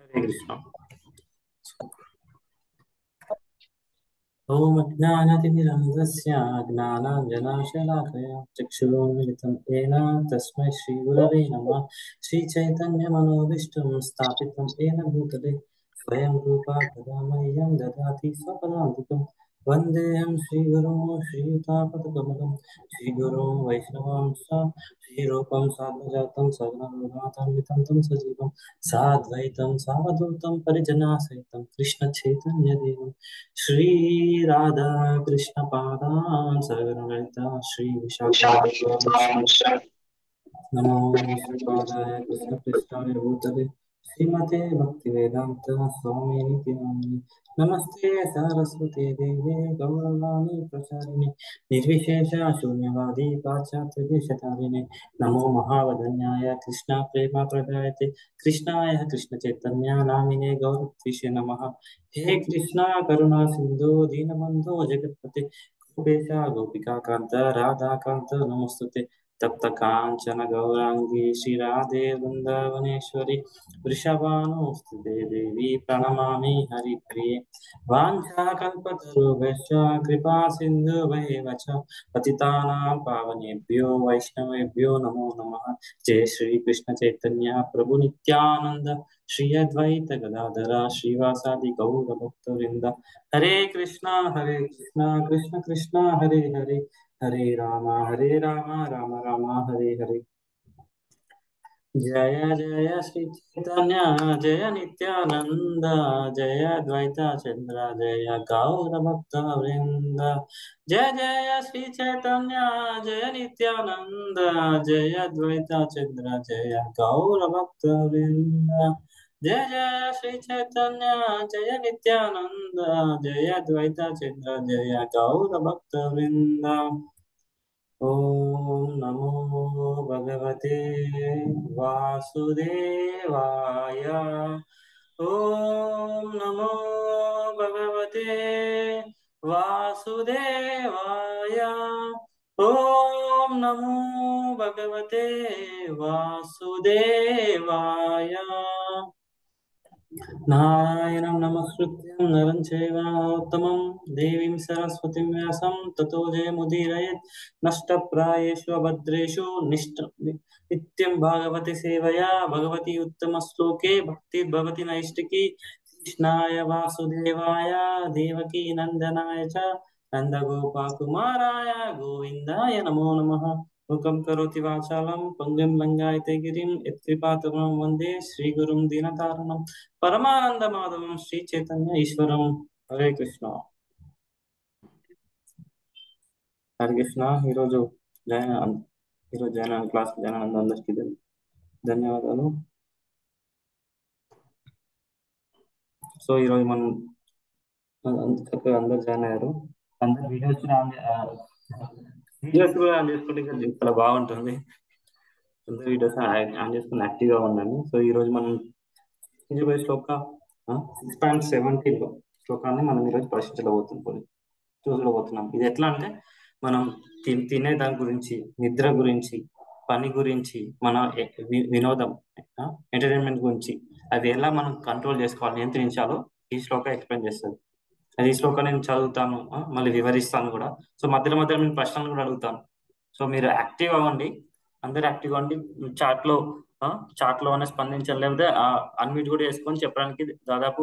హరే కృష్ణ. ఓం అజ్ఞానతిమిరంధస్య జ్ఞానాంజనాశలాకయా చక్షురున్మిలితం ఏన తస్మై శ్రీగురవే నమః. శ్రీచైతన్యమనోభీష్టం స్థాపితం ఏన భూతలే స్వయం రూపా కదా మह्यं దదాతి స్వపదాంతికం. వందేహం శ్రీగురుం శ్రీయుతాపదకమలం శ్రీగురుం వైష్ణవాంశ శ్రీరూపం సాగ్రజాతం సగణరఘునాథాన్వితం తం సజీవం సాద్వైతం సావధూతం పరిజనాసహితం కృష్ణ చైతన్యదేవం श्री राधा कृष्ण पादान सगणललिता श्री विशाखान्वितांश नमो श्रीपादाय कृष्ण कृष्णाय भूतले श्रीमते भक्तिवेदांत स्वामिनिति नामिने नमस्ते सरस्वती देवे गौरवाणी प्रचारिणे निर्विशेष शून्यवादी पाश्चात्य देशतारिणे नमो महावदन्याय कृष्ण प्रेम प्रदायते कृष्णाय कृष्ण चैतन्य नामिने गौरत्विषे नमः. हे कृष्णा करुणा सिंधु दीनबंधो जगत्पते गोपेश गोपिका कांत राधा कांत नमोस्तुते तप्त कांचन गौरांगी श्री राधे वृंदावनेश्वरी वृषभानुस्तुते देवी प्रणमामि हरिप्रिये वाञ्छाकल्पतरुभ्यश्च कृपा सिन्धुभ्येव च पतितानां पावनेभ्यो वैष्णवेभ्यो नमो नमः. जय श्री कृष्ण चैतन्य प्रभु नित्यानंद श्री अद्वैत गदाधर श्रीवासादि गौर भक्तवृंद. हरे कृष्णा कृष्ण कृष्ण हरे हरे हरे राम राम राम हरे हरे. जय जय श्री चैतन्य जय नित्यानंद जय द्वैत चंद्र जय गौर भक्त वृंद. जय जय श्री चैतन्य जय नित्यानंद जय द्वैत चंद्र जय गौर भक्त वृंद. जय जय श्री चैतन्य जय नित्यानंद जय द्वैत चंद्र जय गौर भक्त वृंद. ओम नमो भगवते वासुदेवाय. ओम नमो भगवते वासुदेवाय. ओम नमो भगवते वासुदेवाय. नारायणं नमस्कृत्यं नरं चैव नरोत्तमं देवीं सरस्वतीं व्यासं ततो जयमुदीरयेत्. नष्टप्रायेषु अभद्रेषु नित्यं भागवती सेवया भगवती उत्तमश्लोके भक्तिर्भवति नैष्टिकी. कृष्णाय वासुदेवाय देवकी नन्दनाय च नन्दगोपकुमाराय गोविन्दाय नमो नमः. मुखं करोति वाचालं पङ्गुं लङ्घयते गिरिं यत्कृपातमं वन्दे श्रीगुरुं दीनतारणं परमानन्दमाधवं श्री चैतन्य ईश्वरं. हरे कृष्ण. హరే కృష్ణ. ఈరోజు జాయిన్ క్లాస్ జాయిన్ అయిన అందరికీ ధన్యవాదాలు. సో ఈరోజు మనం చక్కగా అందరు జాయిన్ అయ్యారు. అందరు వీడియోస్ కూడా ఆన్ చేసుకుంటే చాలా బాగుంటుంది. అందరు వీడియోస్ ఆన్ చేసుకుని యాక్టివ్గా ఉండండి. సో ఈరోజు మనం శ్లోక 6.17 శ్లోకాన్ని మనం ఈరోజు చూడబోతున్నాం. ఇది ఎట్లా అంటే మనం తినే దాని గురించి, నిద్ర గురించి, పని గురించి, మన వినోదం ఎంటర్టైన్మెంట్ గురించి అవి ఎలా మనం కంట్రోల్ చేసుకోవాలి, నియంత్రించాలో ఈ శ్లోక ఎక్స్ప్లెయిన్ చేస్తుంది. అది ఈ శ్లోకం నేను చదువుతాను, మళ్ళీ వివరిస్తాను కూడా. సో మధ్యలో నేను ప్రశ్నలు కూడా అడుగుతాను. సో మీరు యాక్టివ్ అవ్వండి, అందరు యాక్టివ్ అవ్వండి. చాట్లోనే స్పందించాలి, లేకపోతే అన్మ్యూట్ కూడా చేసుకొని చెప్పడానికి దాదాపు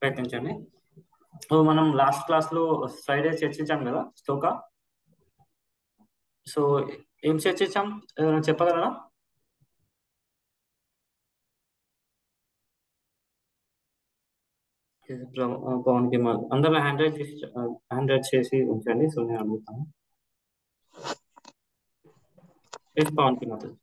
ప్రయత్నించండి. సో మనం లాస్ట్ క్లాస్ లో ఫ్రైడే చర్చించాం కదా శ్లోక. సో ఏం చర్చించాం చెప్పగలరా? పవన్ కి అందరూ హ్యాండ్ రైజ్ చేసి ఉంచండి. సో నేను అడుగుతాను. పవన్ కి మాత్రం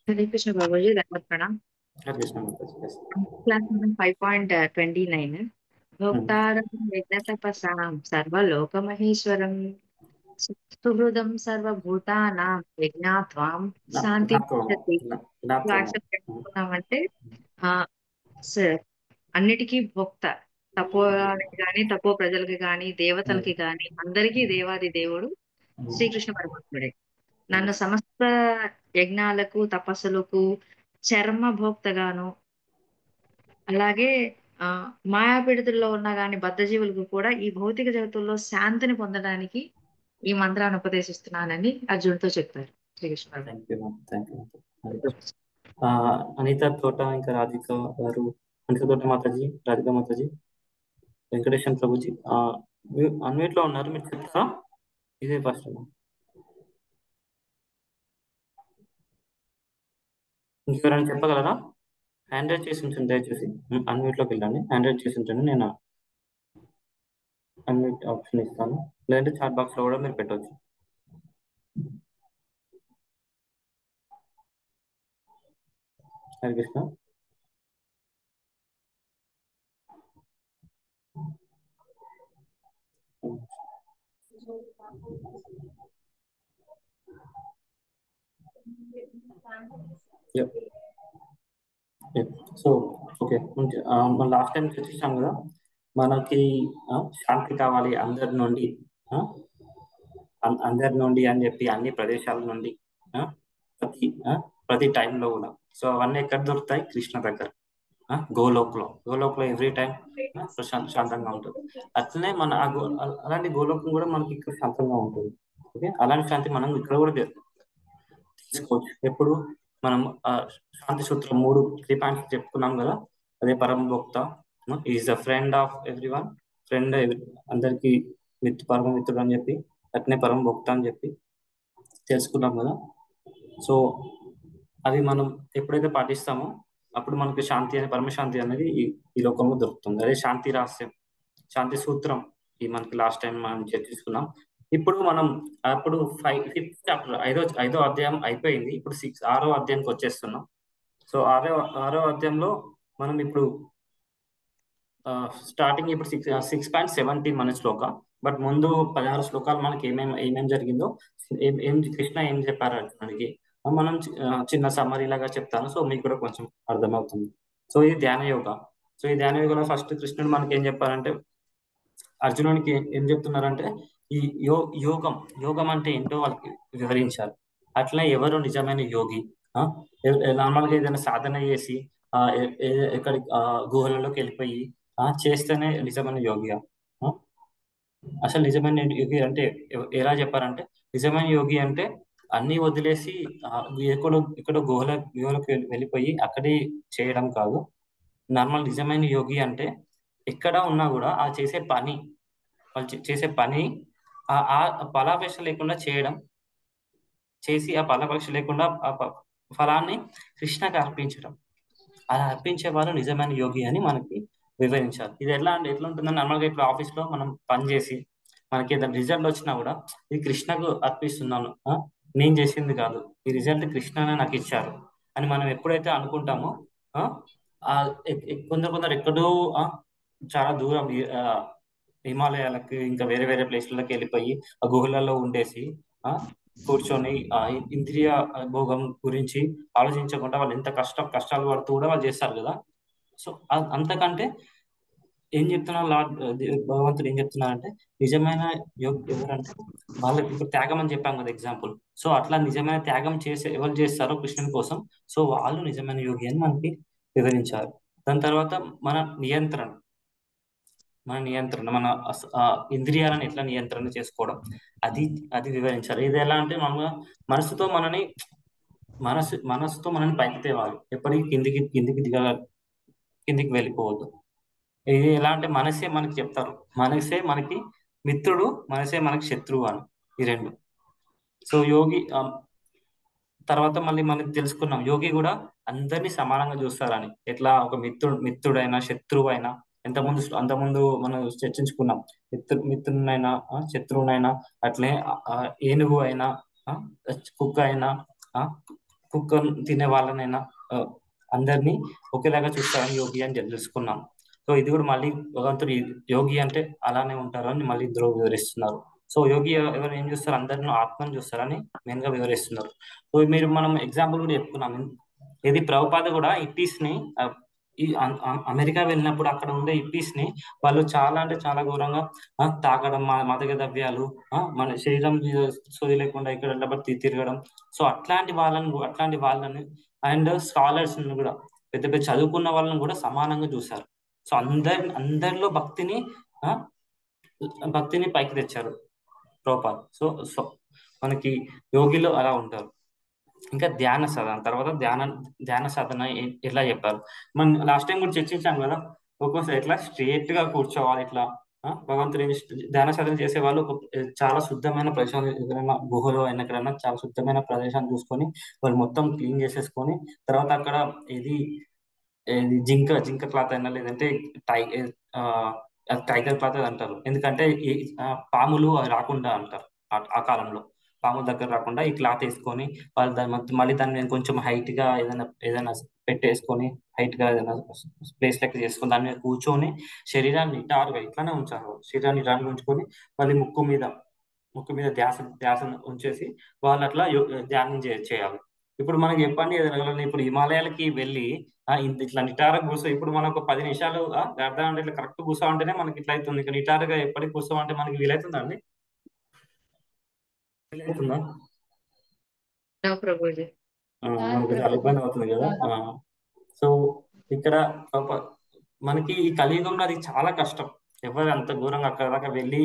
हरे कृष्ण बाबूजी, धन्यवाद प्रणाम। क्लास नंबर 5.29 भोक्तारं यज्ञतपसां सर्वलोकमहेश्वरं सुहृदं सर्वभूतानां यज्ञात्वां శాంతి అంటే అన్నిటికీ భోక్త, తపోకి గాని తపో ప్రజలకి గాని దేవతలకి గాని అందరికీ దేవాది దేవుడు శ్రీకృష్ణ పరమాత్ముడే. నన్ను సమస్త యజ్ఞాలకు తపస్సులకు చర్మ భోక్తగాను అలాగే మాయాపీడితుల్లో ఉన్న గాని బద్ధజీవులకు కూడా ఈ భౌతిక జగత్తుల్లో శాంతిని పొందడానికి ఈ మంత్రాన్ని ఉపదేశిస్తున్నానని అర్జునుడితో చెప్పారు శ్రీకృష్ణ పరమాత్మ. Thank you ma'am. Thank you. Anitha Thota ఇంకా రాధిక గారు, అనిత తోట మాతాజీ, రాధిక మాతాజీ, వెంకటేశ్వర ప్రభుజీ అన్నిట్లో ఉన్నారు. మీరు చెప్తారా? ఇదే ఫస్ట్. ఇంకెవరైనా చెప్పగలరా? హ్యాండ్ రైజ్ చేసి ఉంచండి దయచేసి. అన్మ్యూట్లోకి వెళ్ళండి. హ్యాండ్ రైజ్ చేసి ఉంచండి. నేను అన్మ్యూట్ ఆప్షన్ ఇస్తాను. లేదంటే చాట్ బాక్స్లో కూడా మీరు పెట్టవచ్చు. హరే కృష్ణ. సో ఓకే, మనం లాస్ట్ టైం చర్చించాం కదా, మనకి శాంతి కావాలి అందరి నుండి, అందరి నుండి అని చెప్పి అన్ని ప్రదేశాల నుండి, ప్రతి టైంలో కూడా. సో అవన్నీ ఎక్కడ దొరుకుతాయి? కృష్ణ దగ్గర, గోలోక్లో ఎవ్రీ టైం శాంతంగా ఉంటుంది. అట్లనే మన అలాంటి గోలోకం కూడా మనకి ఇక్కడ శాంతంగా ఉంటుంది. ఓకే, అలాంటి శాంతి మనం ఇక్కడ కూడా తీసుకోవచ్చు. ఎప్పుడు మనం శాంతి సూత్రం 3 పాయింట్స్ చెప్పుకున్నాం కదా, అదే పరమ భోక్త is the friend of every one, friend అందరికి పరమ మిత్రుడు అని చెప్పి, అట్నే పరమ భోక్త అని చెప్పి తెలుసుకున్నాం కదా. సో అవి మనం ఎప్పుడైతే పాటిస్తామో అప్పుడు మనకు శాంతి పరమశాంతి అనేది ఈ లోకంలో దొరుకుతుంది. అదే శాంతి రహస్యం, శాంతి సూత్రం ఈ మనకి లాస్ట్ టైం మనం చర్చించుకున్నాం. ఇప్పుడు మనం అప్పుడు 5th చాప్టర్ ఐదో అధ్యాయం అయిపోయింది. ఇప్పుడు 6వ అధ్యాయానికి వచ్చేస్తున్నాం. సో ఆరో అధ్యాయంలో మనం ఇప్పుడు స్టార్టింగ్ ఇప్పుడు 6.17 మన శ్లోక. బట్ ముందు 16 శ్లోకాలు మనకి ఏమేం జరిగిందో, కృష్ణ ఏం చెప్పారు అర్జునుడికి మనం చిన్న సమ్మరీ లాగా చెప్తాను. సో మీకు కూడా కొంచెం అర్థమవుతుంది. సో ఇది ధ్యాన యోగ. సో ఈ ధ్యాన యోగలో ఫస్ట్ కృష్ణుడు మనకి ఏం చెప్పారంటే, అర్జునునికి ఏం చెప్తున్నారంటే ఈ యోగం అంటే ఏంటో వాళ్ళకి వివరించారు. అట్లనే ఎవరు నిజమైన యోగి? నార్మల్గా ఏదైనా సాధన చేసి ఎక్కడి గుహలలోకి వెళ్ళిపోయి చేస్తేనే నిజమైన యోగి? అసలు నిజమైన యోగి అంటే ఎలా చెప్పారంటే, నిజమైన యోగి అంటే అన్ని వదిలేసి ఎక్కడో గుహలకు వెళ్ళిపోయి అక్కడే చేయడం కాదు. నార్మల్ నిజమైన యోగి అంటే ఎక్కడ ఉన్నా కూడా ఆ వాళ్ళు చేసే పని ఆ ఫలాపేక్ష లేకుండా చేయడం, చేసి ఆ ఫలాపేక్ష లేకుండా ఆ ఫలాన్ని కృష్ణకి అర్పించడం. అలా అర్పించే వారు నిజమైన యోగి అని మనకి వివరించారు. ఇది ఎట్లా ఉంటుందని, నార్మల్గా ఇప్పుడు ఆఫీస్లో మనం పని చేసి మనకి ఏదైనా రిజల్ట్ వచ్చినా కూడా ఇది కృష్ణకు అర్పిస్తున్నాను, నేను చేసింది కాదు, ఈ రిజల్ట్ కృష్ణనే నాకు ఇచ్చారు అని మనం ఎప్పుడైతే అనుకుంటామో, కొందరు ఎక్కడో చాలా దూరం హిమాలయాలకు ఇంకా వేరే వేరే ప్లేస్లకి వెళ్ళిపోయి ఆ గుహలలో ఉండేసి కూర్చొని ఇంద్రియ భోగం గురించి ఆలోచించకుండా వాళ్ళు ఎంత కష్టాలు పడుతూ కూడా వాళ్ళు చేస్తారు కదా. సో అంతకంటే ఏం చెప్తున్నారు భగవంతుడు ఏం చెప్తున్నారంటే, నిజమైన యోగి ఎవరంటే వాళ్ళకి ఇప్పుడు త్యాగం అని చెప్పాం కదా ఎగ్జాంపుల్. సో అట్లా నిజమైన త్యాగం ఎవరు చేస్తారో కృష్ణుని కోసం, సో వాళ్ళు నిజమైన యోగి అని మనకి వివరించారు. దాని తర్వాత మన నియంత్రణ మన ఇంద్రియాలను ఎట్లా నియంత్రణ చేసుకోవడం, అది వివరించారు. ఇది ఎలా అంటే మనసుతో మనని పైకి తేవాలి, ఎప్పటికీ కిందికి వెళ్ళిపోవద్దు. ఇది ఎలా అంటే మనసే మనకి చెప్తారు, మనసే మనకి మిత్రుడు, మనసే మనకి శత్రువు అని, ఈ రెండు. సో యోగి తర్వాత మళ్ళీ మనం తెలుసుకున్నాం, యోగి కూడా అందరినీ సమానంగా చూస్తారని. ఎట్లా ఒక మిత్రుడైనా శత్రువైనా, అంతకుముందు మనం చర్చించుకున్నాం, మిత్రునైనా శత్రువునైనా, అట్లే ఏనుగు అయినా కుక్క అయినా, కుక్క తినే వాళ్ళనైనా అందరినీ ఒకేలాగా చూస్తారని యోగి అని తెలుసుకున్నాం. సో ఇది కూడా మళ్ళీ భగవంతుడు యోగి అంటే అలానే ఉంటారు అని మళ్ళీ ఇందులో వివరిస్తున్నారు. సో యోగి ఎవరు ఏం చూస్తారు? అందరిని ఆత్మని చూస్తారని మెయిన్ గా వివరిస్తున్నారు. సో మనం ఎగ్జాంపుల్ కూడా చెప్పుకున్నాం. ఇది ప్రభుపాద కూడా ఇట్టీస్ ని అమెరికా వెళ్ళినప్పుడు అక్కడ ఉండే హిప్పీస్ ని వాళ్ళు చాలా అంటే చాలా ఘోరంగా తాగడం, మాదక ద్రవ్యాలు, మన శరీరం మీద సోది లేకుండా ఇక్కడ తిరగడం. సో అట్లాంటి వాళ్ళని అండ్ స్కాలర్స్ కూడా పెద్ద పెద్ద చదువుకున్న వాళ్ళని కూడా సమానంగా చూశారు. సో అందరిలో ఆ, భక్తిని పైకి తెచ్చారు ప్రభుపాద్. సో సో మనకి యోగిలో అలా ఉంటారు. ఇంకా ధ్యాన సాధన తర్వాత ధ్యాన సాధన ఎట్లా చెప్పారు. మనం లాస్ట్ టైం కూడా చర్చించాం కదా. ఒక్కోసారి ఇట్లా స్ట్రేట్ గా కూర్చోవాలి, ఇట్లా భగవంతుని ధ్యాన సాధన చేసే వాళ్ళు చాలా శుద్ధమైన ప్రదేశం, ఎక్కడైనా గుహలో అయినా ఎక్కడైనా చాలా శుద్ధమైన ప్రదేశాన్ని చూసుకొని వాళ్ళు మొత్తం క్లీన్ చేసేసుకొని తర్వాత అక్కడ ఇది ఇది జింక క్లాత్ అయినా లేదంటే టై ఆ, టైగర్ క్లాత్ అది అంటారు. ఎందుకంటే పాములు అవి రాకుండా అంటారు. ఆ కాలంలో పాముల దగ్గర రాకుండా ఈ క్లాత్ వేసుకొని వాళ్ళు మళ్ళీ దాన్ని నేను కొంచెం హైట్ గా ఏదైనా పెట్టేసుకొని హైట్ గా ఏదైనా ప్లేస్ లెక్క చేసుకొని దాని మీద కూర్చొని శరీరాన్ని నిటారుగా ఇట్లానే ఉంచాలి. శరీరాన్ని నిటారుగా ఉంచుకొని మళ్ళీ ముక్కు మీద ధ్యాస ఉంచేసి వాళ్ళు అట్లా ధ్యానం చేయాలి. ఇప్పుడు మనకి చెప్పండి ఏదైనా ఇప్పుడు హిమాలయాలకి వెళ్ళి ఇట్లా నిటారుగా ఇప్పుడు మనం ఒక 10 నిమిషాలు అర్ధ గంట ఇట్లా కరెక్ట్ కూర్చోమంటేనే మనకి ఇట్లా అవుతుంది. ఇక నిటారుగా ఎప్పటికి కూర్చోమంటే మనకి వీలవుతుందండి? వీలవుతుందా? నో ప్రభుజీ. మనకు చాలా ఇబ్బంది అవుతుంది కదా. సో ఇక్కడ ఒక మనకి ఈ కలియుగంలో అది చాలా కష్టం. ఎవరు అంత దూరంగా అక్కడ దాకా వెళ్ళి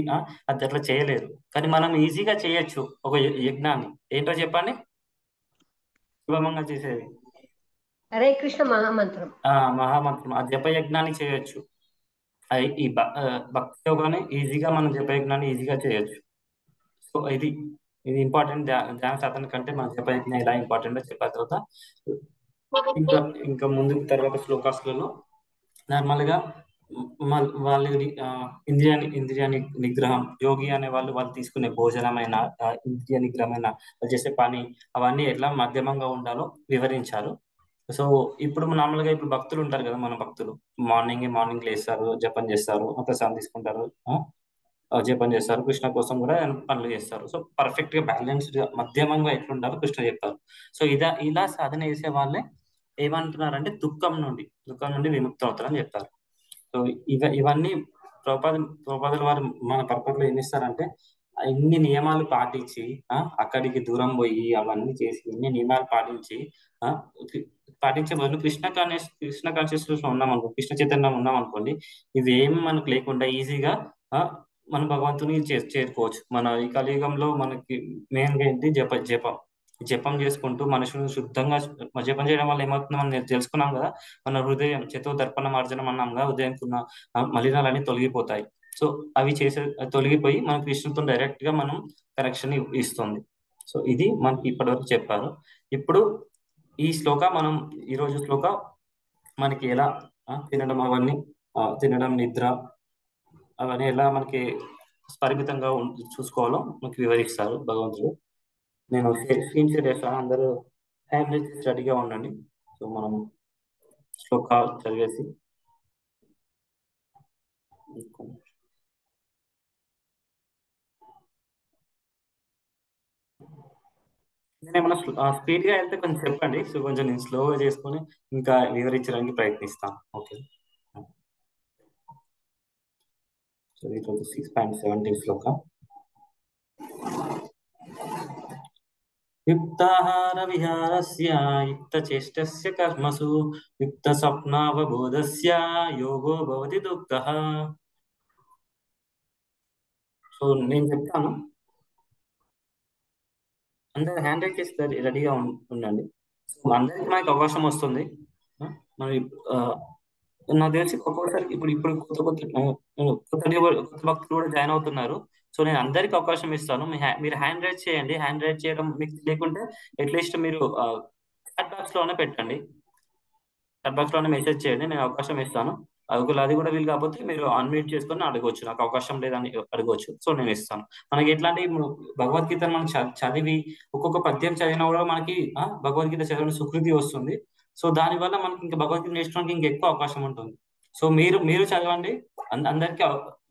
అది అట్లా చేయలేరు. కానీ మనం ఈజీగా చేయొచ్చు ఒక యజ్ఞాన్ని. ఏంటో చెప్పండి సులభంగా చేసేది. హరే కృష్ణ మహామంత్రం. మహామంత్రం, ఆ జప యజ్ఞాన్ని చేయొచ్చు. భక్తి యోగాన్ని ఈజీగా మనం జప యజ్ఞాన్ని ఈజీగా చేయొచ్చు. సో ఇది ఇంపార్టెంట్. ధ్యాన సాధన కంటే మన జప యజ్ఞం ఎలా ఇంపార్టెంట్ చెప్పిన తర్వాత ఇంకా ఇంకా ముందు తర్వాత శ్లోకాస్లలో నార్మల్ గా వాళ్ళ ఇంద్రియ నిగ్రహం, యోగి అనే వాళ్ళు తీసుకునే భోజనమైన ఇంద్రియ నిగ్రహమైన వాళ్ళు చేసే పని అవన్నీ ఎట్లా మధ్యమంగా ఉండాలో వివరించారు. సో ఇప్పుడు నార్మల్ గా ఇప్పుడు భక్తులు ఉంటారు కదా, మన భక్తులు మార్నింగ్ లేస్తారు, జపం చేస్తారు, ప్రసాదం తీసుకుంటారు, జపం చేస్తారు, కృష్ణ కోసం కూడా పనులు చేస్తారు. సో పర్ఫెక్ట్ గా బ్యాలెన్స్డ్ గా మధ్యమంగా ఎట్లుండాలో కృష్ణ చెప్పారు. సో ఇలా సాధన చేసే వాళ్ళే ఏమంటున్నారంటే దుఃఖం నుండి విముక్తి అవుతారని చెప్పారు. సో ఇవన్నీ ప్రభుపాదుల వారు మన పర్పట్లో ఏమి ఇస్తారంటే ఇన్ని నియమాలు పాటించి అక్కడికి దూరం పోయి అవన్నీ చేసి ఇన్ని నియమాలు ఆ, పాటించే బదులు కృష్ణ కాన్షియస్ ఉన్నాం అనుకో, కృష్ణ చైతన్యం ఉన్నాం అనుకోండి, ఇవేం మనకు లేకుండా ఈజీగా మన భగవంతుని చేరుకోవచ్చు. మన ఈ కలియుగంలో మనకి మెయిన్ గా ఏంటి జపం జపం చేసుకుంటూ మనుషులను శుద్ధంగా జపం చేయడం వల్ల ఏమవుతుందో మనం తెలుసుకున్నాం కదా. మన హృదయం దర్పణ మార్జనం అన్నాం కదా, హృదయంకున్న మలినాలన్నీ తొలగిపోతాయి. సో అవి తొలగిపోయి మన కృష్ణుతో డైరెక్ట్ గా మనం కనెక్షన్ ఇస్తుంది. సో ఇది మనకి ఇప్పటివరకు చెప్పారు. ఇప్పుడు ఈ రోజు శ్లోక మనకి ఎలా తినడం అవన్నీ తినడం, నిద్ర అవన్నీ ఎలా మనకి పరిమితంగా చూసుకోవాలో మనకి వివరిస్తారు భగవంతుడు. నేను స్క్రీన్ షేర్ చేస్తాను, అందరూ హ్యాండ్ రైజ్ రెడీగా ఉండండి. సో మనం శ్లోక చదివేసి నేను ఏమన్నా స్పీడ్ గా వెళ్తే కొంచెం చెప్పండి. సో కొంచెం నేను స్లోగా చేసుకొని ఇంకా వివరించడానికి ప్రయత్నిస్తాను. ఓకే. సో ఈరోజు 6.17 శ్లోక. యుక్తాహార విహారస్య యుక్తచేష్టస్య కర్మసు యుక్త స్వప్నావబోధస్య యోగో భవతి దుఃఖః. సో నేను చెప్తాను, అందరు హ్యాండ్ రైజ్ చేసి రెడీగా ఉండండి. సో అందరికి మనకి అవకాశం వస్తుంది. మరి నాకు తెలిసి ఒక్కొక్కసారి ఇప్పుడు కొత్త భక్తులు కూడా జాయిన్ అవుతున్నారు. సో నేను అందరికి అవకాశం ఇస్తాను. మీరు హ్యాండ్ రైజ్ చేయండి. హ్యాండ్ రైజ్ చేయడం మీకు లేకుంటే అట్లీస్ట్ మీరు చాట్ బాక్స్ లోనే పెట్టండి. చాట్ బాక్స్ లోనే మెసేజ్ చేయండి, నేను అవకాశం ఇస్తాను. ఒకవేళ అది కూడా వీలు కాకపోతే మీరు అన్మ్యూట్ చేసుకొని అడగవచ్చు, నాకు అవకాశం లేదని అడగవచ్చు. సో నేను ఇస్తాను. మనకి ఎట్లాంటి భగవద్గీత మనం చదివి ఒక్కొక్క పద్యం చదివినా కూడా మనకి భగవద్గీత చదివిన సుకృతి వస్తుంది. సో దానివల్ల మనకి ఇంకా భగవద్గీత నేర్చుకోవడానికి ఇంకా ఎక్కువ అవకాశం ఉంటుంది. సో మీరు చదవండి, అందరికి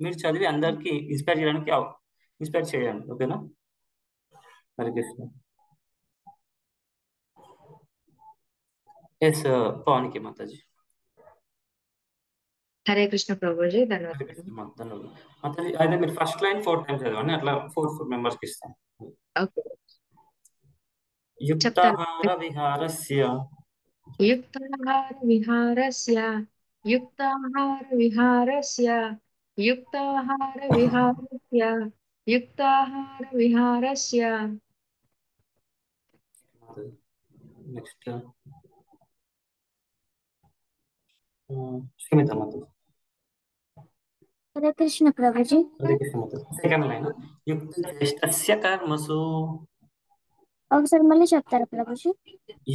మీరు చదివి అందరికి ఇన్స్పైర్ చేయండి. ఓకేనా? హరే కృష్ణ. ఎస్, పవన్కి మాతాజీ. హరే కృష్ణ ప్రభుజీ, హరే ధన్యవాదాలు. కృష్ణ మాతాజీ. మాతాజీ అయితే మీరు ఫస్ట్ లైన్ 4 టైమ్స్ చదవండి, అట్లా 4 మెంబర్స్ కి ఇస్తాం. ఓకే, చెప్తాను. యుక్తాహార విహారస్య యుక్తాహార విహారస్య యుక్తాహార విహారస్య యుక్తాహార విహారస్య యుక్తాహార విహారస్య. Next Sumitha Mataji. Hare Krishna Prabhuji. Hare Krishna Mataji. Second line యుక్త చేష్టస్య కర్మసు. ఒకసారి మళ్ళీ చెప్తారా ప్రభుజీ?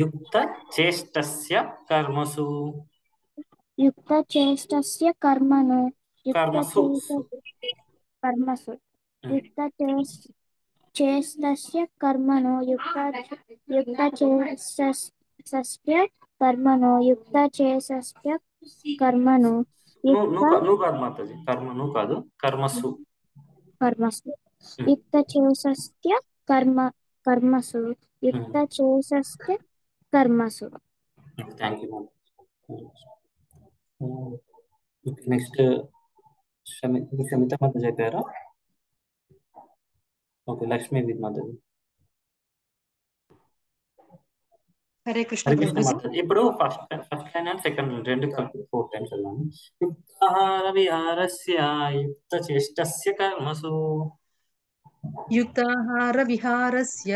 యుక్త చేష్టస్య కర్మసు. యుక్త చేష్టస్య కర్మను యుక్త కర్మసు కర్మసు యుక్త చేష్టస్య కర్మను యుక్త చేష్టస్య కర్మను యుక్త చేష్టస్య కర్మను నువ్వు కాదు మాతాజీ, కర్మ నువ్వు కాదు, కర్మసు. కర్మసు యుక్త చేష్టస్య కర్మసు యుక్త చేష్టస్య కర్మసు. Thank you Mataji. Next Shamitha Mataji చెప్పారా? ఓకే, లక్ష్మీ మాతాజీ. హరే కృష్ణ హరే కృష్ణ ప్రభుజీ. మాతాజీ. ఇప్పుడు first line and second line రెండు కలిపి 4 టైమ్స్ చదవండి. యుక్తాహార విహారస్య యుక్త చేష్టస్య కర్మసు. యుక్తాహార విహారస్య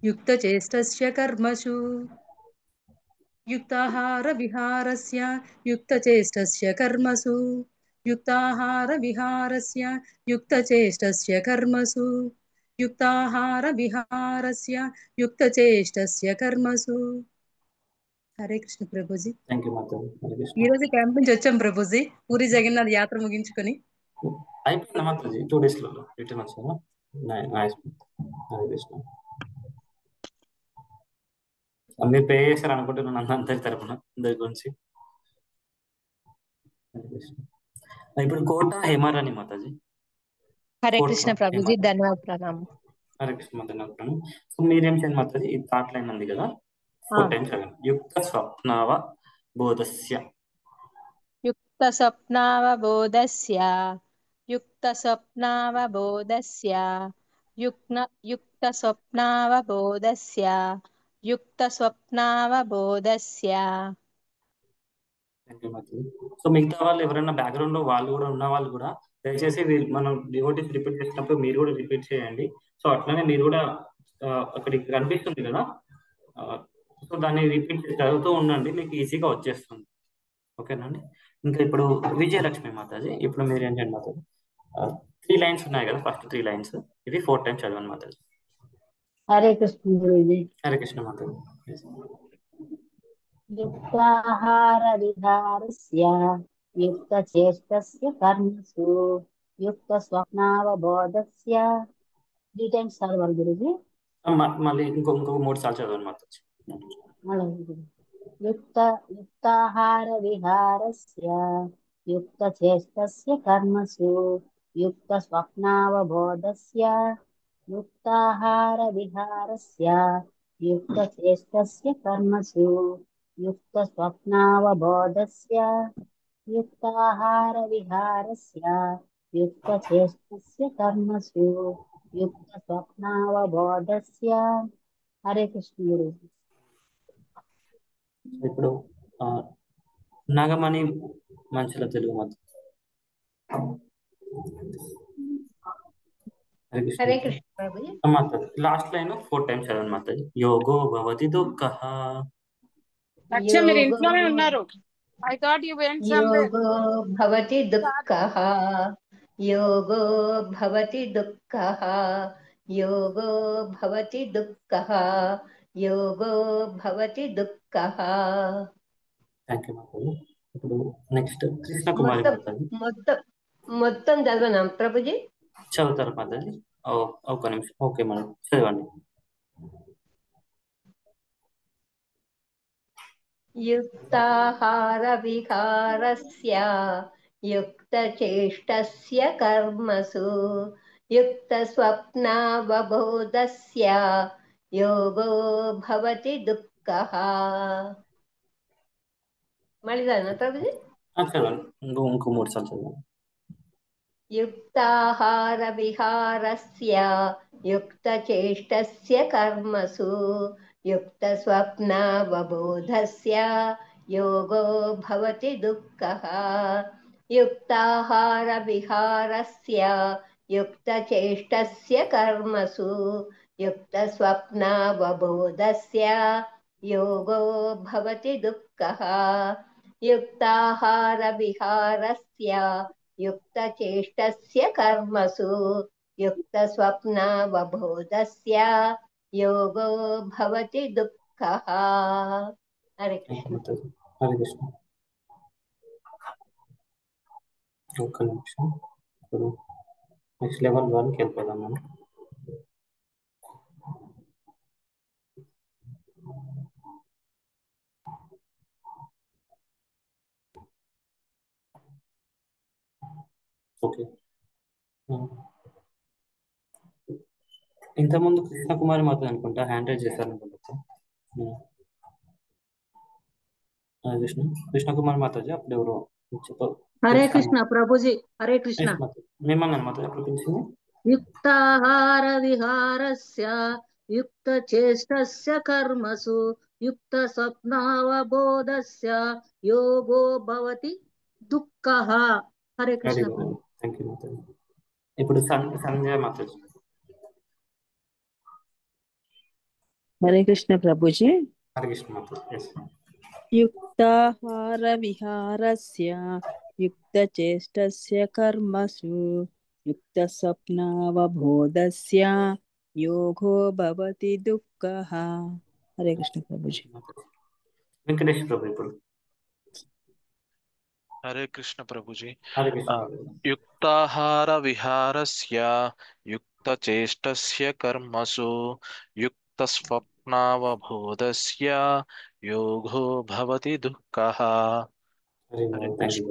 యుక్తచేష్టస్య కర్మసు. యుక్తాహార విహారస్య యుక్తచేష్టస్య కర్మసు. యుక్తాహార విహారస్య యుక్తచేష్టస్య కర్మసు. యుక్తాహార విహారస్య యుక్తచేష్టస్య కర్మసు. హరే కృష్ణ ప్రభుజీ. Thank you Mataji. హరే కృష్ణ. ఈ రోజు క్యాంప్ నుంచి వచ్చాం ప్రభుజీ, పూరి జగన్నాథ్ యాత్ర ముగించుకొని. అయిపోయిందా మాతాజీ? 2 days లో రిటర్న్ వచ్చారా? నైస్. హరే కృష్ణ. మీరు పే చేశారు అనుకుంటున్నాను అందరి తరపున, అందరి గురించి. హరే కృష్ణ. ఇప్పుడు కోట హేమారాణి మాతాజీ. హరే కృష్ణ ప్రభుజీ, ధన్యవాద ప్రణామం. హరే కృష్ణ మాతాజీ. సో మీరేం చేయండి మాతాజీ, ఈ థర్డ్ లైన్ ఉంది కదా, 4 టైమ్స్ చదవండి. యుక్త స్వప్నావ బోధస్య. యుక్త స్వప్నావబోధస్య యుక్త స్వప్నావబోధస్య యుక్త స్వప్నావబోధస్య యుక్త స్వప్నావబోధస్య. సో మిగతా వాళ్ళు ఎవరైనా బ్యాక్గ్రౌండ్ లో వాళ్ళు కూడా ఉన్న వాళ్ళు కూడా దయచేసి మనం డివోటీస్ రిపీట్ చేసినప్పుడు మీరు కూడా రిపీట్ చేయండి. సో అట్లనే మీరు కూడా అక్కడికి కనిపిస్తుంది కదా, సో దాన్ని రిపీట్ చదువుతూ ఉండండి, మీకు ఈజీగా వచ్చేస్తుంది. ఓకేనండి. ఇంకా ఇప్పుడు విజయలక్ష్మి మాతాజీ, ఇప్పుడు మీరు ఏం చేయండి మాతాజీ, 3 lines ఉన్నాయి కదా, ఫస్ట్ 3 lines ఇవి 4 టైమ్స్ చదవండి మాతాజీ. హరే కృష్ణ గురూజీ. హరే కృష్ణ మాతాజీ. యుక్తాహార విహారస్య యుక్త చేష్టస్య కర్మసు యుక్త స్వప్నావబోధస్య. 3 times చదవాలి గురూజీ. మళ్ళీ ఇంకో 3 సార్లు చదవండి మాతాజీ. యుక్తాహార విహారస్య యుక్త చేష్టస్య కర్మసు యుక్త స్వప్నావబోధస్య యుక్తాహార విహారస్య యుక్త చేష్టస్య కర్మసు యుక్త స్వప్నావబోధస్య యుక్తాహార విహారస్య యుక్త చేష్టస్య కర్మసు యుక్త స్వప్నావబోధస్య. హరే కృష్ణ గురూజీ. ఇప్పుడు Nagamani మంచుల Telugu Mataji. Hare Krishna Prabhuji. Mataji last line 4 times చదవండి మాతాజీ. యోగో భవతి దుఃఖః. మీరు ఇంట్లోనే ఉన్నారు. I thought you went somewhere. యోగో భవతి దుఃఖః యోగో భవతి దుఃఖః యోగో భవతి దుఃఖః యోగో భవతి దుఃఖః. Thank you Mataji. ఇప్పుడు నెక్స్ట్ కృష్ణ కుమారి మాతాజీ. మొత్తం చదవనా ప్రభుజీ? చదువుతారు మాతాజీ? ఒక నిమిషం. ఓకే మేడం, చదవండి. యుక్తాహార విహారస్య యుక్త చేష్టస్య కర్మసు యుక్త స్వప్నావబోధస్య యోగో భవతి దుఃఖః. మళ్ళీ చదవనా ప్రభుజీ? చదవండి. ఇంకో 3 సార్లు చదవండి. युक्ताहारविहारस्य युक्तचेष्टस्य कर्मसु युक्तस्वप्नावबोधस्य योगो भवति दुःखः युक्ताहारविहारस्य युक्तचेष्टस्य कर्मसु युक्तस्वप्नावबोधस्य योगो भवति दुःखः युक्ताहारविहारस्य युक्तचेष्टस्य कर्मसु युक्तस्वप्नावबोधस्य योगो भवति दुःखः. हरे कृष्ण. హరే కృష్ణ. ఒక్క నిమిషం. ఇప్పుడు నెక్స్ట్ లెవెల్ 1కి వెళ్ళిపోదాం మనం. ఓకే. ఇంతకుముందు కృష్ణకుమారి మాత అనుకుంటా హ్యాండ్ రైజ్ చేశారనుకుంటా. కృష్ణకుమారి మాతాజీ అప్పుడు ఎవరో హరే కృష్ణ ప్రభుజీ. హరే కృష్ణ. మిమ్మల్ని మాత ఎప్పుడు పిలిచింది? యుక్తాహార విహారస్య యుక్త చేష్టస్య కర్మసు యుక్త స్వప్నావబోధస్య యోగో భవతి దుఃఖః. హరే కృష్ణ. Thank you Mataji. ఇప్పుడు సంజయ్ మాతాజీ. హరే కృష్ణ ప్రభుజీ. హరే కృష్ణ మాతాజీ. యుక్తాహార విహారస్య యుక్త చేష్టస్య కర్మసు యుక్త స్వప్నావబోధస్య యోగో భవతి దుఃఖః. హరే కృష్ణ ప్రభుజీ. వెంకటేష్ ప్రభు ఇప్పుడు. హరే కృష్ణ ప్రభుజీ. హరే కృష్ణ. యుక్తాహార విహారస్య యుక్త చేష్టస్య కర్మసు యుక్త స్వప్నావబోధస్య యోగో భవతి దుఃఖః. హరే కృష్ణ.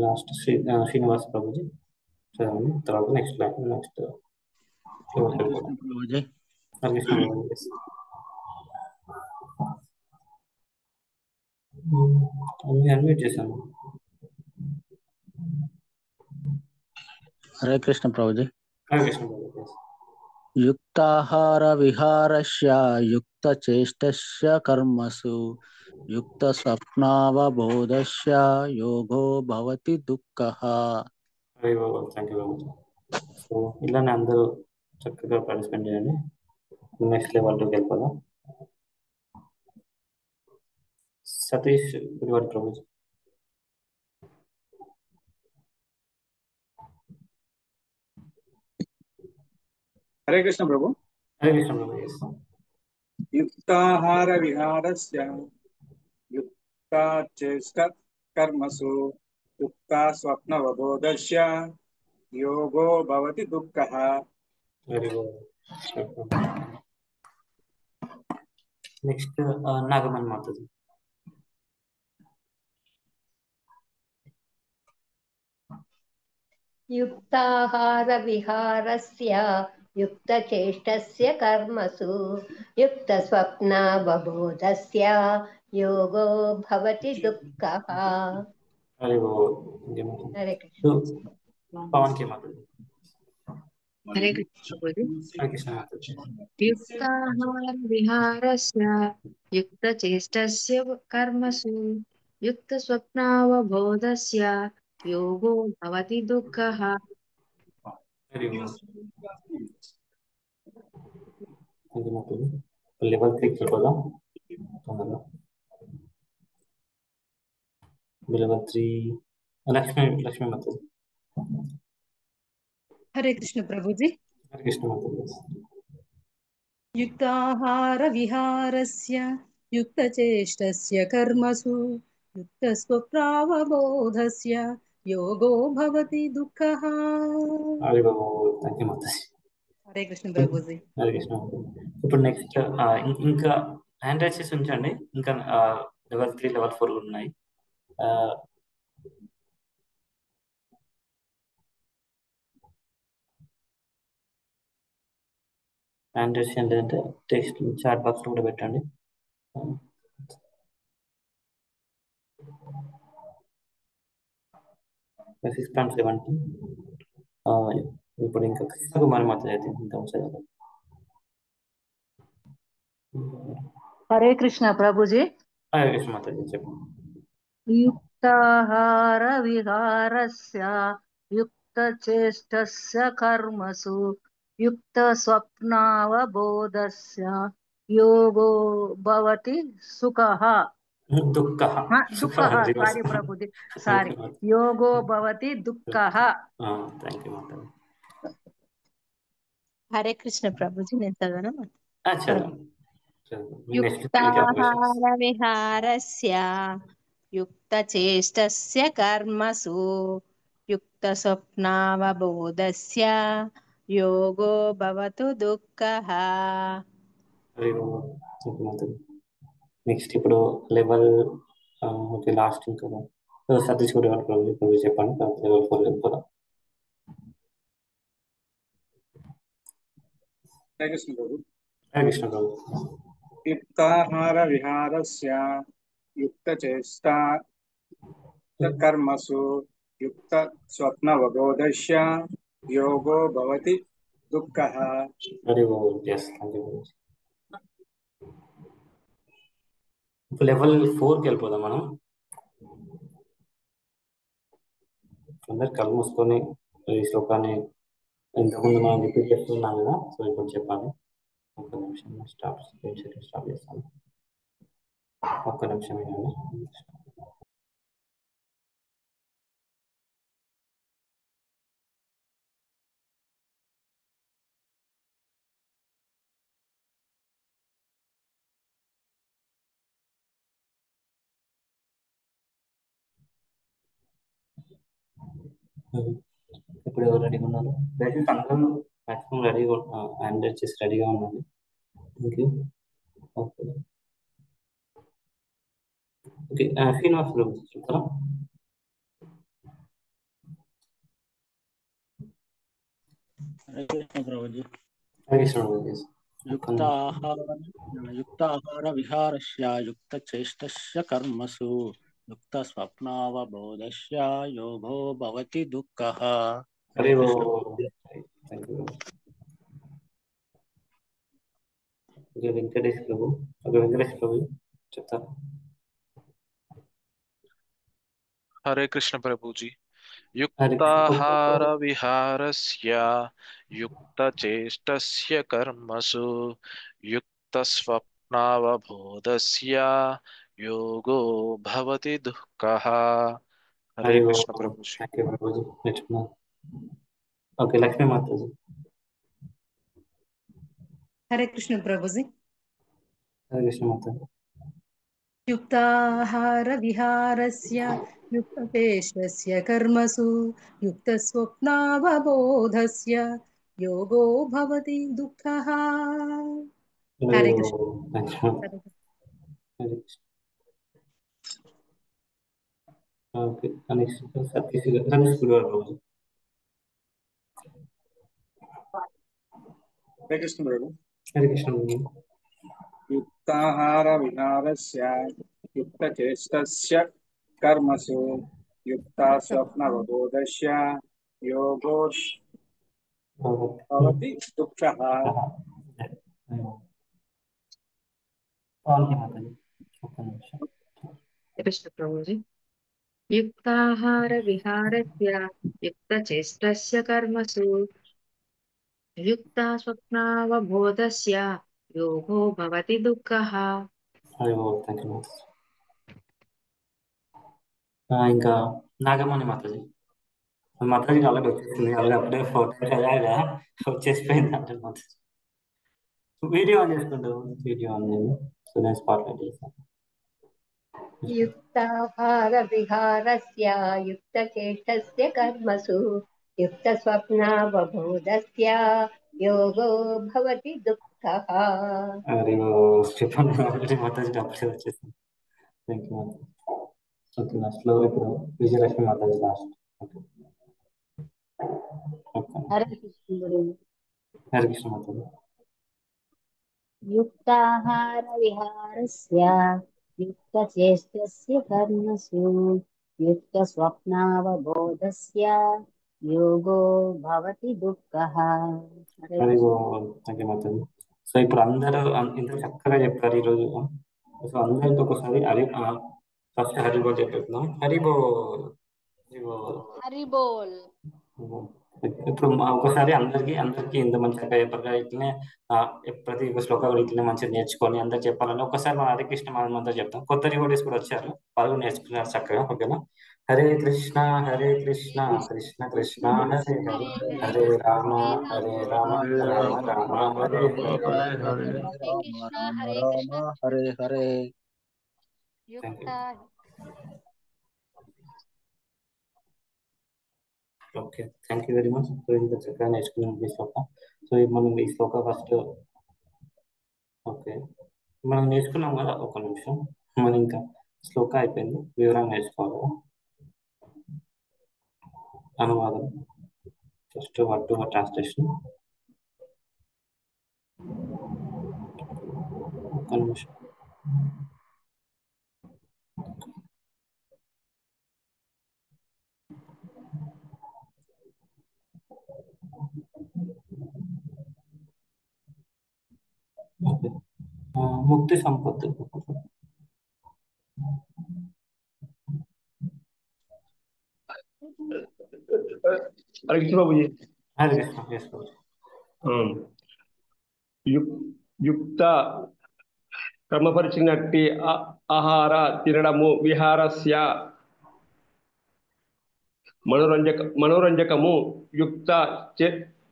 లాస్ట్ శ్రీనివాస్ ప్రభుజీ చదవండి. తర్వాత నెక్స్ట్ ప్రభుజీ. హరే కృష్ణ. అన్మ్యూట్ చేశాను. హరే కృష్ణ ప్రభుజీ. హరే కృష్ణ ప్రభు. యుక్తాహార విహారస్య యుక్త చేష్టస్య కర్మసు యుక్త స్వప్నావబోధస్య యోగో భవతి దుఃఖః. Hare Baba. Thank you very much. So ఇలానే అందరూ చక్కగా పార్టిసిపేట్ చేయండి. నెక్స్ట్ లెవెల్ 2కి వెళ్ళిపోదాం. సతీష్ గురువారి ప్రభుజీ. హరే కృష్ణ ప్రభు. హరే కృష్ణ ప్రభు. యుక్తాహార విహారస్య యుక్త చేష్ట కర్మసు యుక్త స్వప్నవబోధస్య యోగో భవతి దుఃఖః. నెక్స్ట్ నాగమణి మాతాజీ. युक्ताहारविहारस्य युक्तचेष्टस्य कर्मसु युक्तस्वप्नावबोधस्य योगो भवति दुःखः. हरे कृष्ण. पवन की माताजी. हरे कृष्ण ప్రభుజీ. హరే కృష్ణ మాతాజీ. యుక్తాహార విహారస్య యుక్త చేష్టస్య కర్మసు యుక్త స్వప్నావబోధస్య యోగో భవతి దుఃఖః. లెవెల్ 3కి వెళ్ళిపోదాం తొందరగా. లెవెల్ 3 లక్ష్మీ మాతాజీ. హరే కృష్ణ ప్రభుజీ. హరే కృష్ణ మాతాజీ. యుక్తాహార విహారస్య యుక్త చేష్టస్య కర్మసు యుక్త స్వప్నావబోధస్య యోగో భవతి దుఃఖః. హరే బాబు. Thank you Mataji. హరే కృష్ణ ప్రభుజీ. హరే కృష్ణ. ఇప్పుడు నెక్స్ట్ ఇంకా హ్యాండ్ రైజెస్ ఉంచండి. ఇంకా లెవెల్ 3 లెవెల్ 4 ఉన్నాయి. హ్యాండ్ రైజ్ ఏంటంటే టెక్స్ట్ చాట్ బాక్స్ లో కూడా పెట్టండి. 6.70. ఇప్పుడు ఇంకా కృష్ణకుమారి మాత అయితే ఇంకా చదవాలి. హరే కృష్ణ ప్రభుజీ. హరే కృష్ణ మాతాజీ చెప్పండి. యుక్తాహార విహారస్య యుక్త చేష్టస్య కర్మసు యుక్త స్వప్నావబోధస్య యోగో భవతి సుఖః దుఃఖః దుఃఖః సారీ ప్రభుజీ సారీ యోగో భవతి దుఃఖః. Thank you Mataji. హరే కృష్ణ ప్రభుజీ నేను చదవనా? యుక్తాహార విహారస్య యుక్త చేష్టస్య కర్మసు యుక్త స్వప్నావబోధస్య యోగో భవతు దుఃఖః. నెక్స్ట్ ఇప్పుడు లెవెల్ ఓకే లాస్ట్ ఇంకా సతీష్ కూడా ఇప్పుడు చెప్పండి. లెవెల్ 4 వెళ్ళిపోదాం. హరే కృష్ణ ప్రభు. హరే కృష్ణ ప్రభు. యుక్తాహార విహారస్య యుక్త చేష్టా కర్మసు యుక్త స్వప్నవబోధస్య యోగో భవతి దుఃఖః. ఇప్పుడు లెవెల్ 4కి వెళ్ళిపోదాం మనం. అందరు కళ్ళు మూసుకొని ఈ శ్లోకాన్ని ఇంతకుముందు మనం రిపీట్ చేస్తున్నాం కదా, సో ఇప్పుడు చెప్పాలి. ఒక్క నిమిషం స్టాప్ చేస్తాను. ఒక్క నిమిషం ఇవ్వండి. ఇప్పుడు ఎవరు రెడీగా ఉన్నారు? దయచేసి అందరూ మ్యాక్సిమం రెడీగా హ్యాండ్ చేసి రెడీగా ఉండండి. Thank you. Okay okay Srinivas చెప్తారా? హరే కృష్ణ ప్రభుజీ. హరే కృష్ణ ప్రభుజీ. యుక్తాహార విహారస్య యుక్త చేష్టస్య కర్మసు యుక్త స్వప్నావబోధస్య యోగో భవతి దుఃఖః. హరే కృష్ణ. వెంకటేష్ ప్రభు చెప్తారా? హరే కృష్ణ ప్రభుజీ. యుక్తాహార విహారస్య యుక్త చేష్టస్య కర్మసు యుక్త స్వప్నావబోధస్య యోగో భవతి దుఃఖః. హరే కృష్ణ ప్రభుజీ. ఓకే లక్ష్మీ మాతాజీ. హరే కృష్ణ ప్రభుజీ. హరే కృష్ణ మాతాజీ. యుక్తాహార విహారస్య యుక్త చేష్టస్య కర్మసు యుక్త స్వప్నావబోధస్య యోగో భవతి దుఃఖః. హరే కృష్ణ. ఓకే సతీష్ గారు. హరే కృష్ణ ప్రభు. హరే కృష్ణ ప్రభు. యుక్తాహార విహారస్య యుక్త చేష్టస్య కర్మసు యుక్త స్వప్నవబోధస్య యోగో భవతి దుఃఖః. కృష్ణ ప్రభుజీ. యుక్తాహార విహారస్య యుక్త చేష్టస్య కర్మసు యుక్త స్వప్నావబోధస్య యోగో భవతి దుఃఖః. ఇంకా నాగమణి మాతాజీ. మాతాజీకి అలాగే వచ్చేసింది, అలాగే అప్పుడే 4 times అలాగా వచ్చేసిపోయింది అంటే మాతాజీ. వీడియో ఆన్ చేసుకుంటూ వీడియో ఆన్ చేయండి. సో నేను స్పాట్లైట్ చేస్తాను. యుక్తాహార విహారస్య యుక్త చేష్టస్య కర్మసు యుక్త స్వప్నావబోధస్య యోగో భవతి దుఃఖః. చెప్పండి మాతాజీకి అప్పుడే వచ్చేసింది. Thank you Mataji. ఓకే లాస్ట్లో ఇప్పుడు విజయలక్ష్మి మాతాజీ లాస్ట్. హరే కృష్ణ. హరే కృష్ణ మాతాజీ. యుక్తాహార విహారస్య యుక్త చేష్టస్య కర్మసు युक्तस्वप्नावबोधस्य योगो भवति दुःखः। हरे అది Krishna. Thank you Mataji. So ఇప్పుడు అందరూ ఇంత చక్కగా చెప్పారు ఈరోజు. సో అందరితో ఒకసారి ఫస్ట్ హరిబోల్ చెప్పేస్తున్నాం. హరిబోల్ హరి బోల్. ఇప్పుడు ఒకసారి అందరికి ఇంత మంచిగా చెప్పారు. ఇట్లనే ప్రతి ఒక్క శ్లోకాలు కూడా ఇట్లనే మంచిగా నేర్చుకొని అందరు చెప్పాలని ఒకసారి మన హరే కృష్ణ మనం అంతా చెప్తాం. కొత్త రివోడీస్ కూడా వచ్చారు, వాళ్ళు కూడా నేర్చుకున్నారు చక్కగా. ఓకేనా? హరే కృష్ణ కృష్ణ కృష్ణ హరే హరే, హరే రామ రామ రామ రామ హరే హరే. హరే హరే రామ కృష్ణ రామ హరే రామ కృష్ణ. హరే హరే. యుక్త okay, thank you very much. So ఇంత చక్కగా నేర్చుకున్నాం ఈ శ్లోక. సో మనం ఈ శ్లోక ఫస్ట్ ఓకే మనం నేర్చుకున్నాం కదా. ఒక నిమిషం, మనం ఇంకా శ్లోక అయిపోయింది, వివరంగా నేర్చుకోవాలి. అనువాదం first word to word translation. ఒక నిమిషం. ముక్తి సంపత్తి. హరే కృష్ణ బాబుజీ. హరే కృష్ణ చేసుకోవచ్చు. యుక్త క్రమపరిచినట్టి ఆహార తినడము విహారస్య మనోరంజకము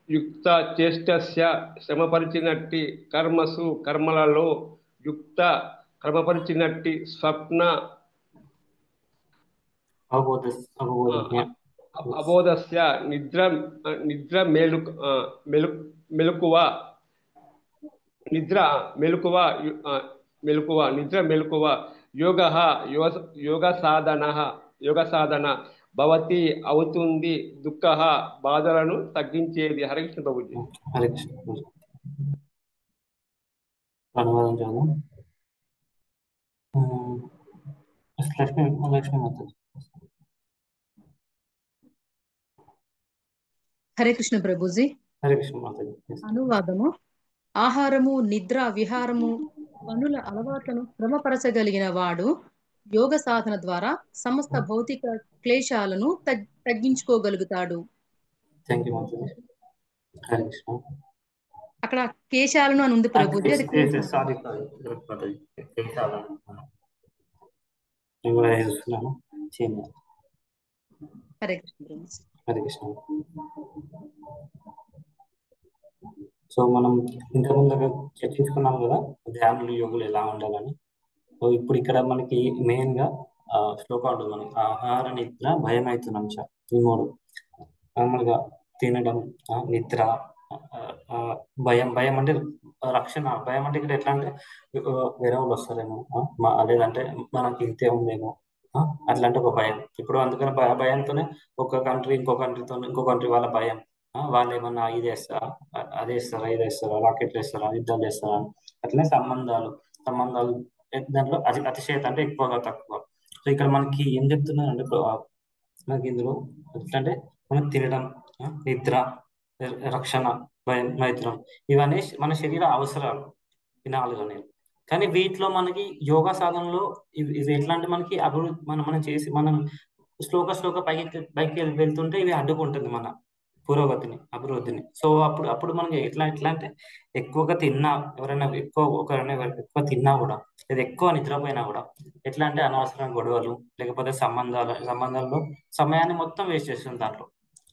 యుక్త చేష్టస్య శ్రమపరిచినట్టి కర్మసు కర్మలలో యుక్త క్రమపరిచినట్టి స్వప్న అబోధస్య నిద్ర మెలకువ యోగ సాధన భవతి అవుతుంది దుఃఖ బాధలను తగ్గించేది. హరే కృష్ణ ప్రభుజీ. హరే కృష్ణ. అనువాదం చేద్దాం. లక్ష్మీ మాతాజీ. హరే కృష్ణ ప్రభుజీ. హరే కృష్ణ మాతాజీ. అనువాదము. ఆహారము నిద్ర విహారము పనుల అలవాట్లను క్రమపరచగలిగిన వాడు యోగ సాధన ద్వారా సమస్త భౌతిక క్లేశాలను తగ్గించుకోగలుగుతాడు. Thank you Mataji. హరే కృష్ణ. అక్కడ కేశాలను అని ఉంది ప్రభుజీ, అది సారీ నేను కూడా చూస్తున్నాను. హరే కృష్ణ ప్రభుజీ. హరే కృష్ణ. సో మనం ఇంతకుముందు చర్చించుకున్నాం కదా ధ్యానులు యోగులు ఎలా ఉండాలని. సో ఇప్పుడు ఇక్కడ మనకి మెయిన్ గా శ్లోకం ఉంటుంది మనకి. ఆహార నిద్ర భయం అవుతున్నాం సార్. ఈ మూడు మామూలుగా తినడం, నిద్ర, భయం అంటే రక్షణ. భయం అంటే ఇక్కడ ఎట్లా అంటే వేరే వాళ్ళు వస్తారేమో, లేదంటే మనకి ఇంతే ఉందేమో, అట్లాంటి ఒక భయం. ఇప్పుడు అందుకని భయంతోనే ఒక కంట్రీ ఇంకో కంట్రీ వాళ్ళ భయం. వాళ్ళు ఏమన్నా ఇది వేస్తారా, అది వేస్తారా, ఇది వేస్తారా, రాకెట్లు వేస్తారా, యుద్ధాలు చేస్తారా. అట్లనే సంబంధాలు దాంట్లో అతిశయత అంటే ఎక్కువగా తక్కువ. సో ఇక్కడ మనకి ఏం చెప్తున్నారంటే మనకి ఇందులో ఎట్లంటే మనం తినడం, నిద్ర, రక్షణ, భయం, మైత్రం ఇవన్నీ మన శరీర అవసరాలు, ఈ నాలుగు అనేవి. కానీ వీటిలో మనకి యోగా సాధనలో ఇవి ఎట్లా అంటే మనకి అభివృద్ధి మనం చేసి మనం శ్లోక పైకి వెళ్తుంటే ఇవి అడ్డుకుంటుంది మన పురోగతిని, అభివృద్ధిని. సో అప్పుడు మనకి ఎట్లా అంటే ఎక్కువగా తిన్నా ఎవరైనా ఎక్కువ తిన్నా కూడా, లేదా ఎక్కువ నిద్రపోయినా కూడా ఎట్లా అంటే అనవసరమైన గొడవలు, లేకపోతే సంబంధాల్లో సమయాన్ని మొత్తం వేస్ట్ చేస్తుంది దాంట్లో.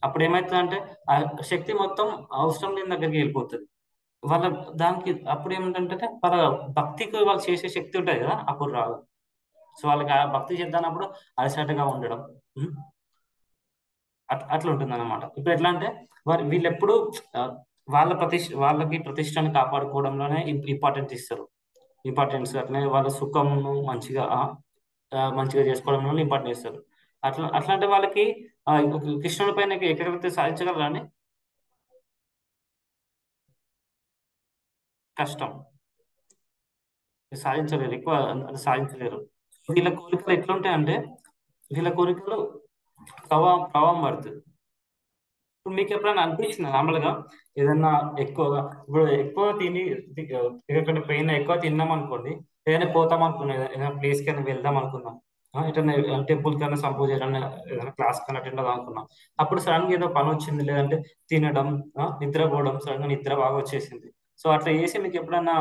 అప్పుడు ఏమవుతుందంటే ఆ శక్తి మొత్తం అవసరం లేని దగ్గరికి వెళ్ళిపోతుంది వాళ్ళ దానికి. అప్పుడు ఏమిటంటే వాళ్ళ భక్తికి వాళ్ళు చేసే శక్తి ఉంటుంది కదా, అప్పుడు రాదు. సో వాళ్ళకి ఆ భక్తి చేద్దానప్పుడు అలసటగా ఉండడం అట్లా ఉంటుంది అన్నమాట. ఇప్పుడు ఎట్లా అంటే వీళ్ళు ఎప్పుడు వాళ్ళకి ప్రతిష్టను కాపాడుకోవడంలోనే ఇంపార్టెన్స్ ఇస్తారు. ఇంపార్టెన్స్ అట్లనే వాళ్ళ సుఖంను మంచిగా చేసుకోవడంలో ఇంపార్టెన్స్ ఇస్తారు. అట్లాంటి వాళ్ళకి కృష్ణుడి పైన ఏకాగ్రత సాధించగలరా అండి? కష్టం, సాధించలేరు, ఎక్కువ సాధించలేరు. వీళ్ళ కోరికలు ఎట్లుంటాయంటే వీళ్ళ కోరికలు ప్రభావం పడుతుంది. ఇప్పుడు మీకు ఎప్పుడైనా అనిపించింది నార్మల్గా ఏదన్నా ఎక్కువగా ఇప్పుడు ఎక్కువ ఎక్కడికైనా పోయినా ఎక్కువ తిన్నాం అనుకోండి, ఏదైనా పోతాం అనుకున్నాం, ఏదైనా ప్లేస్ కైనా వెళ్దాం అనుకున్నాం, ఎటైనా టెంపుల్ కైనా సంపోజ్ ఏదైనా క్లాస్ కైనా అటెండ్ అవుదాం అనుకున్నాం, అప్పుడు సడన్ గా ఏదో పని వచ్చింది, లేదంటే తినడం, నిద్రపోవడం, సడన్ గా నిద్ర బాగా వచ్చేసింది. సో అట్లా చేసి మీకు ఎప్పుడన్నా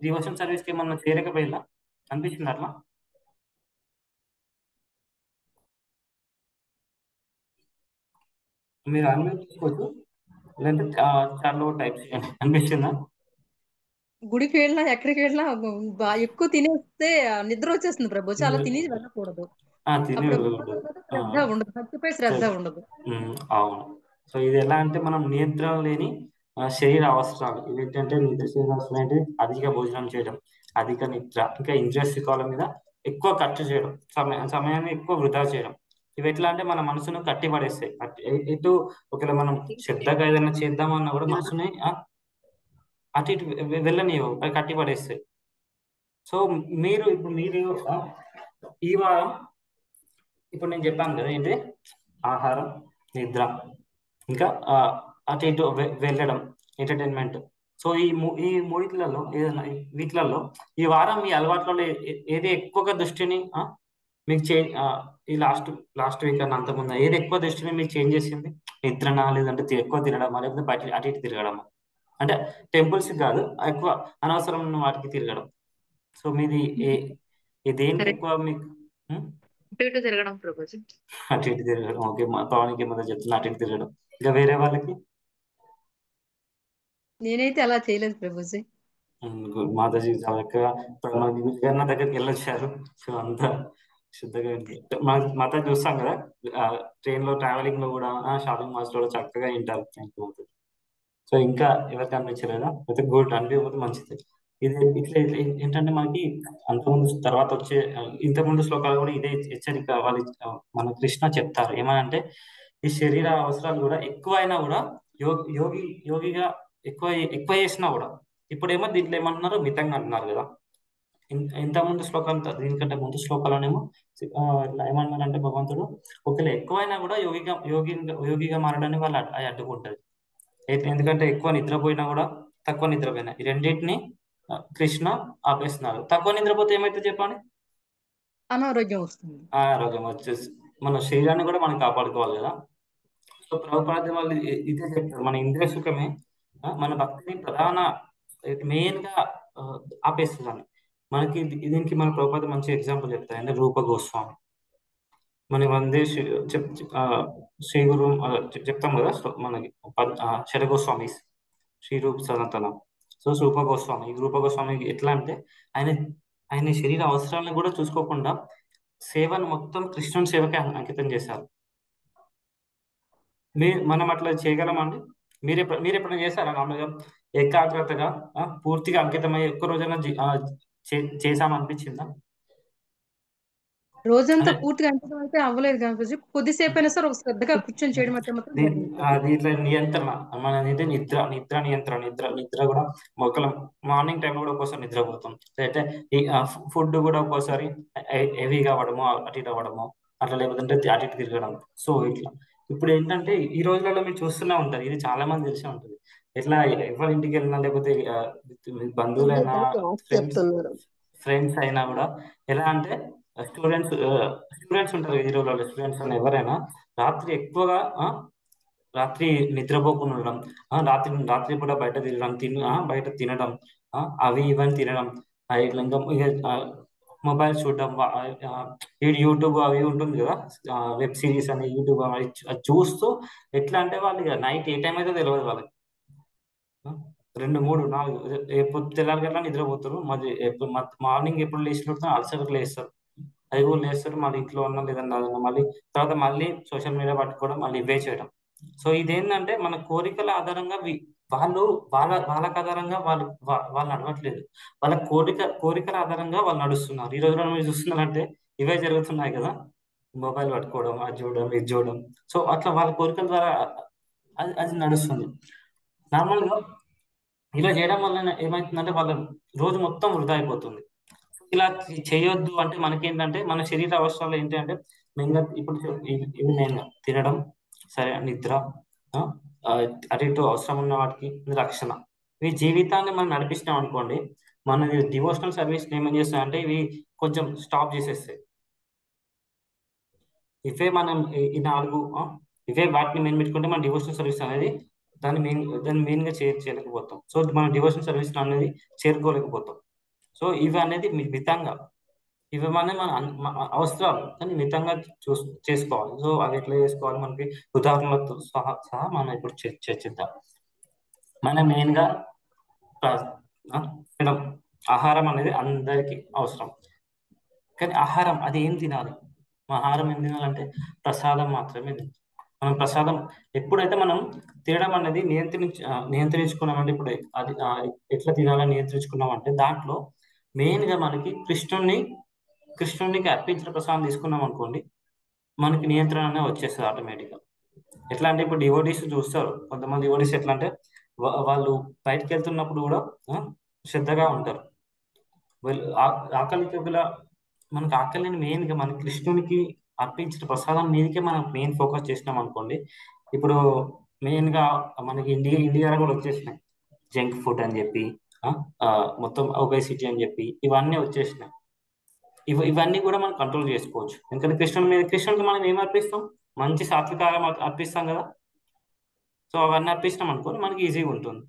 డివోషన్ సర్వీస్ కి ఏమన్నా చేరకపోయిందా? అనిపించింది అట్లా? మీరు అన్మ్యూట్ చేసుకోవచ్చు, లేదంటే చాలా టైప్ చేయండి. అనిపించిందా? గుడికి వెళ్ళినా ఎక్కడికి వెళ్ళినా ఎక్కువ తినేస్తే నిద్ర వచ్చేస్తుంది ప్రభు. చాలా తినేసి వెళ్ళకూడదు. తిని అప్పుడు వెళ్ళకూడదు. శ్రద్ధ ఉండదు, భక్తిపై శ్రద్ధ ఉండదు. అవును. సో ఇది ఎలా అంటే మనం నియంత్రణ లేని శరీర అవసరాలు ఇవేంటంటే, నిద్ర శరీర అవసరాలు అంటే అధిక భోజనం చేయడం, అధిక నిద్ర, ఇంకా ఇంద్రియ సుఖాల మీద ఎక్కువ ఖర్చు చేయడం, సమయాన్ని ఎక్కువ వృధా చేయడం. ఇవి ఎట్లా అంటే మన మనసును కట్టిపడేస్తాయి. ఎటు ఒకవేళ మనం శ్రద్ధగా ఏదైనా చేద్దామన్నా కూడా మనసుని అటు ఇటు వెళ్ళనివ్వవు, అవి కట్టిపడేస్తాయి. సో మీరు ఈ వారం ఇప్పుడు నేను చెప్పాను కదా, ఏంటి ఆహారం, నిద్ర, ఇంకా అటు ఇటు వెళ్ళడం, ఎంటర్టైన్మెంట్. సో ఈ మూడిట్లలో ఏదైనా వీటిలలో ఈ వారం మీ అలవాట్లలో ఏది ఎక్కువగా దృష్టిని మీకు ఈ లాస్ట్ వీక్ అన్న అంతకుముందు ఏది ఎక్కువ దృష్టిని మీకు చేంజ్ చేసింది? నిద్రనా, లేదంటే ఎక్కువ తినడమా, లేకపోతే బయట అటు ఇటు తిరగడమా? అంటే టెంపుల్స్ కాదు, ఎక్కువ అనవసరం వాటికి తిరగడం. సో మీది దేనికి ఎక్కువ మీకు? అటు ఇటు తిరగడం ప్రభుజీ. అటు ఇటు తిరగడం. ఓకే, పవన్కి ఏమన్నా చెప్తున్నా, అటు ఇటు తిరగడం. ఇంకా వేరే వాళ్ళకి? నేనైతే అలా చేయలేదు ప్రభుజీ. మాతాజీ చాలా చక్కగా మనకి గురుగారి దగ్గరికి వెళ్ళొచ్చారు. సో అంతా శుద్ధంగా మాతాజీ చూస్తాం కదా, ట్రైన్ లో ట్రావెలింగ్ లో కూడా, షాపింగ్ మాల్స్ లో చక్కగా వింటారు. సో ఇంకా ఎవరికి అనిపించలేదా? అయితే గుడ్, అనిపించకపోతే మంచిది. ఇది ఇట్లా ఏంటంటే మనకి అంతకుముందు తర్వాత వచ్చే ఇంతకుముందు శ్లోకాలు కూడా ఇదే హెచ్చరిక వాళ్ళు మన కృష్ణ చెప్తారు. ఏమనంటే ఈ శరీర అవసరాలు కూడా ఎక్కువైనా కూడా యోగిగా ఎక్కువ చేసినా కూడా, ఇప్పుడేమో దీంట్లో ఏమంటున్నారు, మితంగా అంటున్నారు కదా. ఇంత ముందు శ్లోకాలు, దీనికంటే ముందు శ్లోకాలనేమో ఏమన్నారంటే భగవంతుడు ఒకవేళ ఎక్కువైనా కూడా యోగిగా మారడాన్ని వాళ్ళు అడ్డుకుంటారు. ఎందుకంటే ఎక్కువ నిద్రపోయినా కూడా, తక్కువ నిద్రపోయినా, ఈ రెండింటిని కృష్ణ ఆపేస్తున్నారు. తక్కువ నిద్రపోతే ఏమైతే చెప్పండి? అనారోగ్యం వస్తుంది. అనారోగ్యం వచ్చేసి మన శరీరాన్ని కూడా మనం కాపాడుకోవాలి కదా. సో ప్రభుపాద వాళ్ళు ఇదే చెప్తారు, మన ఇంద్రియ సుఖమే మన భక్తిని మెయిన్ గా ఆపేస్తుందని. మనకి దీనికి మన ప్రభుపాద మంచి ఎగ్జాంపుల్ చెప్తారు. అంటే రూప గోస్వామి మన వందే శ్రీ గురు చెప్తాం కదా, మనకి షడగోస్వామి, శ్రీ రూప సనాతన. సో రూప గోస్వామి, ఈ రూప గోస్వామి ఎట్లా అంటే ఆయన శరీర అవసరాలను కూడా చూసుకోకుండా సేవను మొత్తం కృష్ణుని సేవకే అంకితం చేశారు. మనం అట్లా చేయగలమండి? మీరు ఎప్పుడైనా చేశారా? నార్మల్గా ఏకాగ్రతగా పూర్తిగా అంకితమై ఒక్క రోజైనా చేశామనిపించిందా? రోజంతా పూర్తిగా అంకితం అయితే అవ్వలేదు కాబట్టి కొద్దిసేపు అయినా సరే ఒక శ్రద్ధగా కూర్చొని చేయడం అంటే మాత్రం అది ఇట్లా నియంత్రణ, మన అయితే నిద్ర నియంత్రణ. నిద్ర కూడా ఒకవేళ మార్నింగ్ టైంలో కూడా ఒక్కోసారి నిద్రపోతాం, అయితే ఈ ఫుడ్ కూడా ఒక్కోసారి హెవీగా అవ్వడము, అటు ఇటు అవ్వడము, అట్లా లేకపోతే అటు ఇటు తిరగడం. సో ఇట్లా ఇప్పుడు ఏంటంటే ఈ రోజులలో మీరు చూస్తూనే ఉంటారు, ఇది చాలా మంది తెలిసే ఉంటుంది. ఎట్లా ఎవరి ఇంటికి వెళ్ళినా, లేకపోతే బంధువులైనా, ఫ్రెండ్స్ అయినా కూడా ఎలా అంటే స్టూడెంట్స్ ఉంటారు ఈ రోజులలో. స్టూడెంట్స్ అయినా ఎవరైనా రాత్రి ఎక్కువగా రాత్రి నిద్రపోకుండా ఉండడం, రాత్రి పూట బయట తిరగడం, బయట తినడం, అవి ఇవన్నీ తినడం, ఇంకా మొబైల్ చూడడం, యూట్యూబ్ అవి ఉంటుంది కదా, వెబ్ సిరీస్ అని యూట్యూబ్ అది చూస్తూ ఎట్లా అంటే వాళ్ళు ఇక నైట్ ఏ టైం అయితే తెలియదు వాళ్ళకి. 2, 3, 4 ఎప్పుడు తెల్లారికల్లా నిద్రపోతారు. మరి ఎప్పుడు మార్నింగ్ ఎప్పుడు లేచినప్పుడు అలసటకు లేస్తారు, అది కూడా లేస్తారు, మళ్ళీ ఇంట్లో ఉన్నా లేదన్నా మళ్ళీ తర్వాత మళ్ళీ సోషల్ మీడియా పట్టుకోవడం, మళ్ళీ ఇవే చేయడం. సో ఇదేంటంటే మన కోరికల ఆధారంగా వాళ్ళకి ఆధారంగా వాళ్ళు నడవట్లేదు, వాళ్ళ కోరికల ఆధారంగా వాళ్ళు నడుస్తున్నారు. ఈ రోజుల్లో మీరు చూస్తున్నారంటే ఇవే జరుగుతున్నాయి కదా, మొబైల్ పట్టుకోవడం, అది చూడడం, ఇది చూడడం. సో అట్లా వాళ్ళ కోరికల ద్వారా అది నడుస్తుంది. నార్మల్గా ఇలా చేయడం వల్ల ఏమవుతుందంటే వాళ్ళ రోజు మొత్తం వృధా అయిపోతుంది. ఇలా చేయొద్దు అంటే మనకేంటంటే మన శరీర అవసరాలు ఏంటంటే మెయిన్గా ఇప్పుడు ఇవి మెయిన్గా తినడం, సరే నిద్ర, ఆ, ఆ, అటు ఇటు అవసరం ఉన్న వాటికి రక్షణ. ఇవి జీవితాన్ని మనం నడిపిస్తాం అనుకోండి, మన డివోషనల్ సర్వీస్ ఏమేం చేస్తాయంటే ఇవి కొంచెం స్టాప్ చేసేస్తాయి. ఇవే మనం ఈ 4 ఇవే వాటిని మెయిన్ పెట్టుకుంటే మన డివోషనల్ సర్వీస్ అనేది దాన్ని మెయిన్గా చేయలేకపోతాం. సో మన డివోషనల్ సర్వీస్ అనేది చేరుకోలేకపోతాం. సో ఇవి అనేది మితంగా, ఇవి మన అవసరాలు కానీ మితంగా చేసుకోవాలి. సో అవి ఎట్లా చేసుకోవాలి, మనకి ఉదాహరణలతో సహా మనం ఇప్పుడు చర్చిద్దాం. మనం మెయిన్గా తినడం, ఆహారం అనేది అందరికీ అవసరం. కానీ ఆహారం అది ఏం తినాలి? ఆహారం ఏం తినాలంటే ప్రసాదం మాత్రమే తినాలి. మనం ప్రసాదం ఎప్పుడైతే మనం తినడం అనేది నియంత్రించుకున్నామంటే, ఇప్పుడు అది ఎట్లా తినాలని నియంత్రించుకున్నామంటే దాంట్లో మెయిన్గా మనకి కృష్ణునికి అర్పించిన ప్రసాదం తీసుకున్నాం అనుకోండి, మనకి నియంత్రణ అనేది వచ్చేస్తుంది ఆటోమేటిక్గా. ఎట్లా అంటే ఇప్పుడు డివోటీస్ చూస్తారు, కొంతమంది డివోటీస్ ఎట్లా అంటే వాళ్ళు బయటకు వెళ్తున్నప్పుడు కూడా శ్రద్ధగా ఉంటారు. ఆకలికి మనకు ఆకలిని మెయిన్గా మన కృష్ణునికి అర్పించిన ప్రసాదం మీదకే మనం మెయిన్ ఫోకస్ చేసినాం అనుకోండి. ఇప్పుడు మెయిన్గా మనకి ఇండియాలో కూడా వచ్చేసినాయి జంక్ ఫుడ్ అని చెప్పి, మొత్తం ఒబేసిటీ అని చెప్పి ఇవన్నీ వచ్చేసినాయి. ఇవన్నీ కూడా మనం కంట్రోల్ చేసుకోవచ్చు. ఎందుకంటే కృష్ణుడికి మనం ఏం అర్పిస్తాం? మంచి సాత్వికారం అర్పిస్తాం కదా. సో అవన్నీ అర్పిస్తాం అనుకోని మనకి ఈజీగా ఉంటుంది.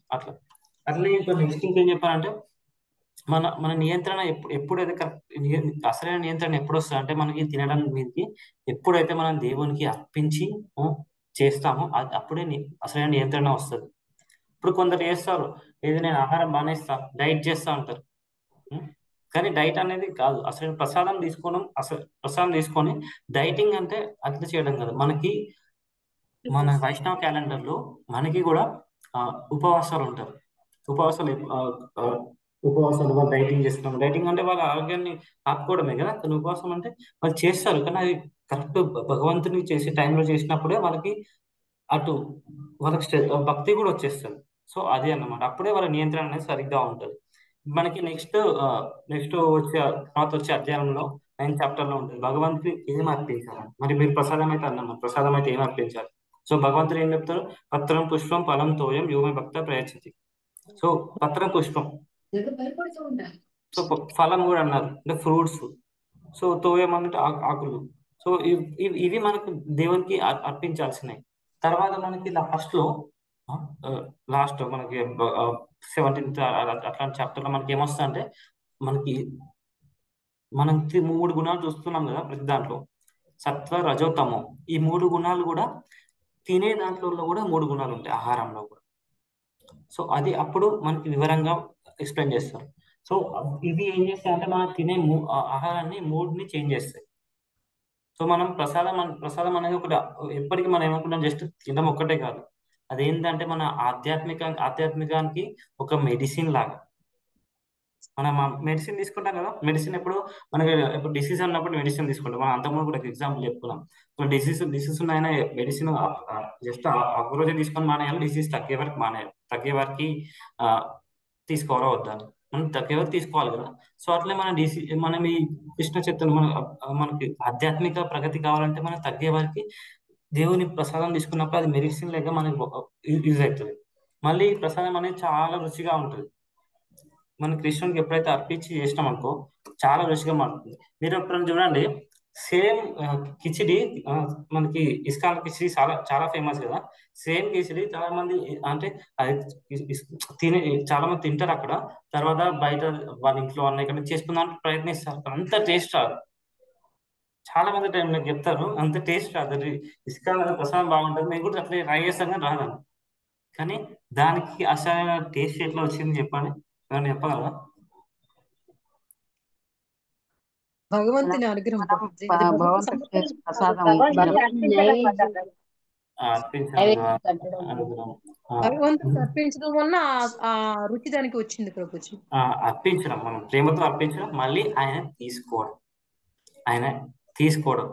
అట్లనే ఇప్పుడు నెక్స్ట్ ఇంకేం చెప్పాలంటే మన నియంత్రణ ఎప్పుడైతే కరెక్ట్ అసలైన నియంత్రణ ఎప్పుడు వస్తుంది అంటే మనకి తినడం మీదకి ఎప్పుడైతే మనం దేవునికి అర్పించి చేస్తామో అప్పుడే అసలైన నియంత్రణ వస్తుంది. ఇప్పుడు కొందరు చేస్తారు, ఏది నేను ఆహారం బానేస్తా, డైట్ చేస్తా అంటారు. కానీ డైట్ అనేది కాదు, అసలు ప్రసాదం తీసుకొని డైటింగ్ అంటే అట్లా చేయడం కాదు. మనకి మన వైష్ణవ క్యాలెండర్లో మనకి కూడా ఉపవాసాలు ఉంటారు. ఉపవాసాలు వాళ్ళు డైటింగ్ చేస్తున్నారు. డైటింగ్ అంటే వాళ్ళ ఆరోగ్యాన్ని ఆపుకోవడమే కదా. కానీ ఉపవాసం అంటే వాళ్ళు చేస్తారు, కానీ అది కరెక్ట్ భగవంతుని చేసే టైంలో చేసినప్పుడే వాళ్ళకి భక్తి కూడా వచ్చేస్తుంది. సో అదే అన్నమాట, అప్పుడే వాళ్ళ నియంత్రణ అనేది సరిగ్గా ఉంటుంది. మనకి నెక్స్ట్ వచ్చే అధ్యాయంలో 9th చాప్టర్లో ఉంటుంది భగవంతుడి ఏం అర్పించాలి. మరి మీరు ప్రసాదం అయితే అన్నమాట, ప్రసాదం అయితే ఏం అర్పించాలి? సో భగవంతుడు ఏం చెప్తారు? పత్రం పుష్పం ఫలం తోయం యోమే భక్త ప్రయచ్చతి. సో పత్రం పుష్పం, సో ఫలం కూడా అన్నారు అంటే ఫ్రూట్స్. సో తోయం అంటే ఆకులు. సో ఇవి మనకు దేవునికి అర్పించాల్సినవి. తర్వాత మనకి లాస్ట్ మనకి 17th అట్లాంటి చాప్టర్లో మనకి ఏమొస్తుంది అంటే మనం 3 గుణాలు చూస్తున్నాం కదా ప్రతి దాంట్లో, సత్వ రజో తమో. ఈ 3 గుణాలు కూడా తినే దాంట్లో కూడా 3 గుణాలు ఉంటాయి, ఆహారంలో కూడా. సో అది అప్పుడు మనకి వివరంగా ఎక్స్ప్లెయిన్ చేస్తారు. సో ఇవి ఏం చేస్తాయంటే మనం తినే ఆహారాన్ని మూడ్ని చేంజ్ చేస్తాయి. సో మనం ప్రసాదం అనేది ఒకటి ఎప్పటికీ మనం ఏమనుకున్నాం, జస్ట్ తినడం ఒక్కటే కాదు, అదేంటంటే మన ఆధ్యాత్మికానికి ఒక మెడిసిన్ లాగా. మనం మెడిసిన్ తీసుకుంటాం కదా, మెడిసిన్ ఇప్పుడు డిసీజ్ అన్నప్పుడు మెడిసిన్ తీసుకుంటాం. మనం అంతకుముందు కూడా ఎగ్జాంపుల్ చెప్పుకున్నాం. డిసీజ్ ఉన్నాయన మెడిసిన్ జస్ట్ ఒక రోజే తీసుకొని మానేయాలి, డిసీజ్ తగ్గే వరకు తీసుకోవాలా వద్దా? మనం తగ్గే వరకు తీసుకోవాలి కదా. సో అట్లే మనం ఈ కృష్ణ చైతన్య మనకి ఆధ్యాత్మిక ప్రగతి కావాలంటే మనం తగ్గే వరకు దేవుని ప్రసాదం తీసుకున్నప్పుడు అది మెడిసిన్ లేక మనకి యూజ్ అవుతుంది. మళ్ళీ ప్రసాదం అనేది చాలా రుచిగా ఉంటుంది. మన కృష్ణునికి ఎప్పుడైతే అర్పించి చేసినాం అనుకో చాలా రుచిగా మారుతుంది. మీరు ఎప్పుడైనా చూడండి, సేమ్ కిచిడి మనకి ఇస్కాన్ కిచిడి చాలా ఫేమస్ కదా. సేమ్ కిచిడి చాలా మంది అంటే చాలా మంది తింటారు అక్కడ. తర్వాత బయట వాళ్ళ ఇంట్లో ఇక్కడ చేసుకుందానికి ప్రయత్నిస్తారు, అంత టేస్ట్ రాదు. చాలా మంది టైం నాకు చెప్తారు అంత టేస్ట్ రాదు. ఇస్కాన్ ప్రసాదం బాగుంటుంది, మేము కూడా అట్లా ట్రై చేస్తాం కానీ రాదని. కానీ దానికి అసలైన టేస్ట్ ఎట్లా వచ్చింది చెప్పండి, ఏమైనా చెప్పగలరా? భగవంతుని అనుగ్రహం. భగవంతుని అర్పించడం వల్ల ఆ రుచి దానికి వచ్చింది ప్రభుజీ. అర్పించడం, మనం ప్రేమతో అర్పించడం, మళ్ళీ ఆయన తీసుకోవడం.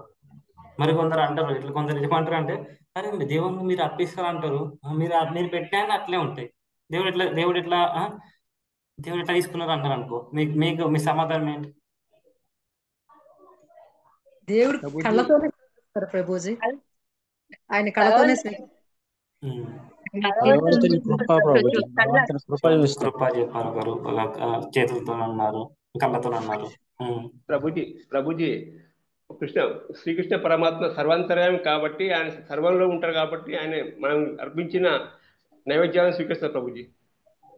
మరి కొందరు అంటారు, ఇట్లా కొందరు ఏమంటారు అంటే, అరే దేవుని మీరు అర్పిస్తారంటారు, మీరు పెట్టాయని అట్లే ఉంటాయి, దేవుడు ఎట్లా తీసుకున్నారు అంటారు అనుకో. మీకు మీ సమాధానం ఏంటి? దేవుడు కళ్ళతోనే ప్రభుజీ ఆయన కళతోనే భగవంతుని కృప ప్రభుజీ, భగవంతుని కృప చూస్తాం. కృప చెప్పారు ఒకరు, చేతులతో అన్నారు, కళ్ళతో అన్నారు. ప్రభుజీ శ్రీకృష్ణ పరమాత్మ సర్వాంతర్యామి కాబట్టి ఆయన సర్వంలో ఉంటారు కాబట్టి ఆయన మనం అర్పించిన నైవేద్యాలను స్వీకరిస్తారు ప్రభుజీ.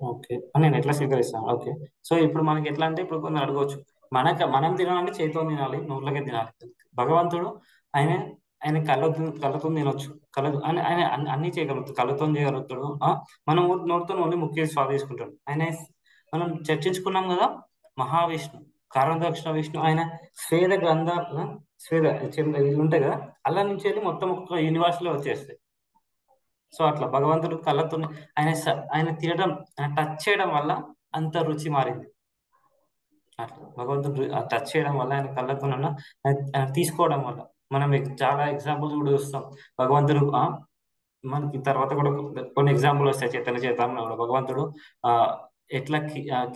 ఓకే, నేను ఎట్లా స్వీకరిస్తాను. ఓకే, సో ఇప్పుడు మనకి ఎట్లా అంటే ఇప్పుడు కొందరు అడగవచ్చు, మనం తినాలంటే చేతితో తినాలి, నోట్లోకి తినాలి. భగవంతుడు ఆయన కళ్ళతో తినొచ్చు, ఆయన అన్ని చేయగలుగుతాడు, కళ్ళతో చేయగలుగుతాడు. మనం నోటితో ఓన్లీ ముఖ్య స్వాద తీసుకుంటాడు. మనం చర్చించుకున్నాం కదా, మహావిష్ణు కారణదక్షిణ విష్ణు, ఆయన స్వేద గ్రంథ స్వేద ఇవి ఉంటాయి కదా, అలా నుంచి వెళ్ళి మొత్తం ఒక యూనివర్స్ లో వచ్చేస్తాయి. సో అట్లా భగవంతుడు కళ్ళతో ఆయన తినడం, ఆయన టచ్ చేయడం వల్ల అంత రుచి మారింది. అట్లా భగవంతుడు టచ్ చేయడం వల్ల, ఆయన కళ్ళతో తీసుకోవడం వల్ల మనం చాలా ఎగ్జాంపుల్స్ కూడా చూస్తాం. భగవంతుడు మనకి తర్వాత కూడా కొన్ని ఎగ్జాంపుల్ వస్తాయి. చైతన్య చైతన్యంలో కూడా భగవంతుడు ఎట్లా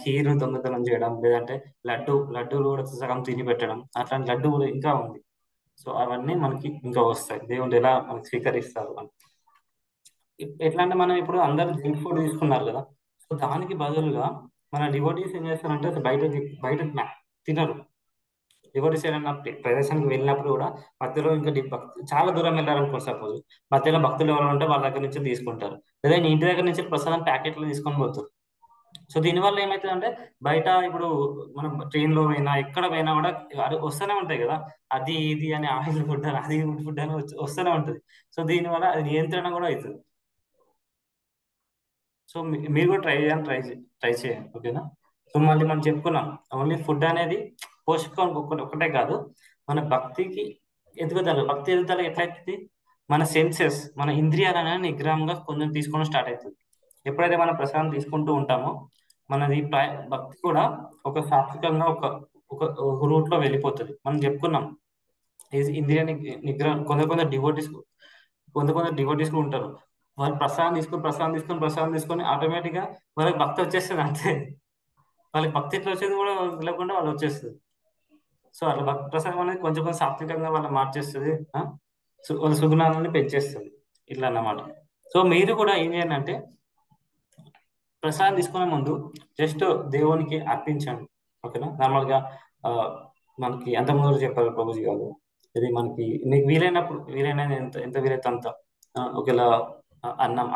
ఖీరు దొంగతనం చేయడం, లేదంటే లడ్డూలు కూడా సగం తిని పెట్టడం, అట్లాంటి లడ్డు కూడా ఇంకా ఉంది. సో అవన్నీ మనకి ఇంకా వస్తాయి, దేవుడు ఎలా మనకి స్వీకరిస్తారు అని. ఎట్లా అంటే మనం ఇప్పుడు అందరు జంక్ ఫుడ్ తీసుకున్నారు కదా, సో దానికి బదులుగా మన డివోటీస్ ఏం చేస్తారంటే బయట తినరు. డివోటీస్ ఏదైనా ప్రదేశానికి వెళ్ళినప్పుడు కూడా మధ్యలో ఇంకా చాలా దూరం వెళ్ళారనుకో, సపోజ్ మధ్యలో భక్తులు ఎవరు ఉంటే వాళ్ళ దగ్గర నుంచి తీసుకుంటారు, లేదా ఇంటి దగ్గర నుంచి ప్రసాదం ప్యాకెట్లు తీసుకొని పోతారు. సో దీనివల్ల ఏమవుతుందంటే బయట ఇప్పుడు మనం ట్రైన్ లో పోయినా ఎక్కడ పోయినా కూడా వస్తూనే ఉంటాయి కదా, అది ఇది అని ఆయిల్ ఫుడ్ అని అది ఫుడ్ అని వస్తూనే ఉంటుంది. సో దీనివల్ల అది నియంత్రణ కూడా అవుతుంది. సో మీరు కూడా ట్రై చేయండి, ఓకేనా. సో మళ్ళీ మనం చెప్పుకున్నాం, ఓన్లీ ఫుడ్ అనేది పోషకం ఒకటే కాదు, మన భక్తి ఎదుగుదల ఎట్లయితుంది, మన సెన్సెస్, మన ఇంద్రియాలు అనేది నిగ్రహంగా కొంచెం తీసుకోవడం స్టార్ట్ అవుతుంది. ఎప్పుడైతే మనం ప్రసాదం తీసుకుంటూ ఉంటామో మనది భక్తి కూడా ఒక సాత్వికంగా ఒక రూట్ లో వెళ్ళిపోతుంది. మనం చెప్పుకున్నాం ఇంద్రియ నిగ్రహం. కొందరు డివోటీస్ కూడా ఉంటారు, వాళ్ళు ప్రసాదం తీసుకొని ఆటోమేటిక్ గా వాళ్ళకి భక్తి వచ్చేస్తుంది. అంతే, వాళ్ళకి భక్తి ఎట్లా వచ్చేది కూడా లేకుండా వాళ్ళు వచ్చేస్తుంది. సో అట్లా భక్తి ప్రసాదం అనేది కొంచెం సాత్వికంగా వాళ్ళు మార్చేస్తుంది, వాళ్ళ సుగుణాలని పెంచేస్తుంది, ఇట్లా అన్నమాట. సో మీరు కూడా ఏం చేయండి అంటే ప్రసాదం తీసుకునే ముందు జస్ట్ దేవునికి అర్పించండి, ఓకేనా. నార్మల్ గా మనకి ఎంత ముందు చెప్పారు ప్రభుజీ గారు, ఇది మనకి మీకు వీలైన ఎంత వీలైతే అంత, ఒకవేళ అన్నం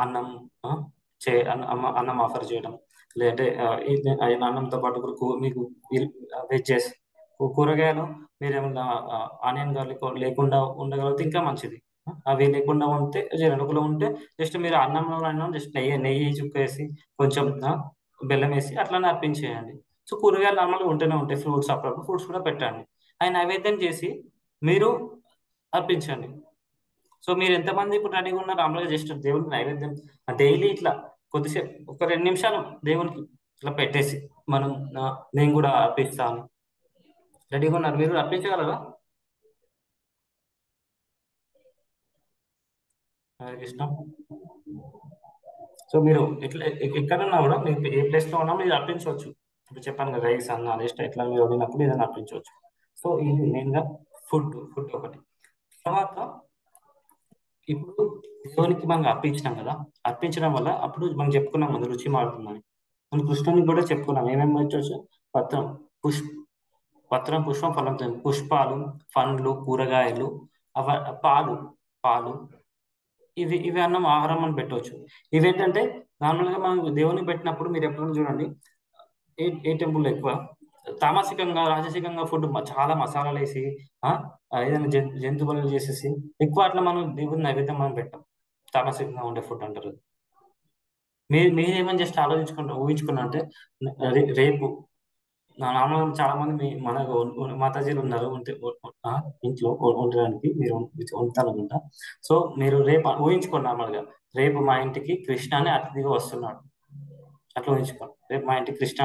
ఆఫర్ చేయడం, లేదంటే అన్నంతో పాటు మీకు వెజ్జెస్ కూరగాయలు మీరు ఏమన్నా ఆనియన్ గార్లిక్ లేకుండా ఉండగలిగితే ఇంకా మంచిది. అవి లేకుండా ఉంటే ఒకలో ఉంటే జస్ట్ మీరు అన్నంలో జస్ట్ నెయ్యి చుక్కేసి కొంచెం బెల్లం వేసి అట్లానే అర్పించేయండి. సో కూరగాయలు నార్మల్గా ఉంటూనే ఉంటాయి, ఫ్రూట్స్ అప్పుడప్పుడు ఫ్రూట్స్ కూడా పెట్టండి. అవి నైవేద్యం చేసి మీరు అర్పించండి. సో మీరు ఎంతమంది ఇప్పుడు రెడీగా ఉన్నారు, నార్మల్గా జస్ట్ దేవునికి నైవేద్యం డైలీ ఇట్లా కొద్దిసేపు ఒక 2 నిమిషాలు దేవునికి ఇట్లా పెట్టేసి నేను కూడా అర్పిస్తాను, రెడీగా ఉన్నారు, మీరు అర్పించగలరా? ఇష్టం. సో మీరు ఎక్కడున్నా కూడా మీరు ఏ ప్లేస్ లో ఉన్నా మీరు అర్పించవచ్చు. ఇప్పుడు చెప్పాను కదా, రైస్ అన్న ఇష్టం ఎట్లా మీరు వండినప్పుడు ఏదైనా అర్పించవచ్చు. సో ఇది మెయిన్ గా ఫుడ్ ఒకటి. తర్వాత ఇప్పుడు దేవునికి మనం అర్పించినాం కదా, అర్పించడం వల్ల అప్పుడు మనం చెప్పుకున్నాం అది రుచి మారుతుందని. మనం కృష్ణునికి కూడా చెప్పుకున్నాం ఏమేమి పెట్టవచ్చు, పత్రం పుష్పం ఫలం, పుష్పాలు, పండ్లు, కూరగాయలు, పాలు ఇవి అన్నం ఆహారం మనం పెట్టవచ్చు. ఇవేంటంటే నార్మల్గా మనం దేవునికి పెట్టినప్పుడు మీరు ఎప్పుడైనా చూడండి, ఏ టెంపుల్ ఎక్కువ తామసికంగా రాజసికంగా ఫుడ్ చాలా మసాలాలు వేసి ఏదైనా జంతువులను చేసేసి ఎక్కువ అట్లా మనం దేవుని నైవేద్యం మనం పెట్టాం, తామసికంగా ఉండే ఫుడ్ అంటారు. మీరేమని జస్ట్ ఊహించుకున్నా అంటే రేపు నార్మల్గా చాలా మంది మన మాతాజీలు ఉన్నారు ఇంట్లో ఉండడానికి, మీరు ఉంటారనుకుంటా. సో మీరు రేపు ఊహించుకోండి, నార్మల్గా రేపు మా ఇంటికి కృష్ణ అనే అతిథిగా వస్తున్నాడు, అట్లా ఊహించుకోండి. రేపు మా ఇంటికి కృష్ణ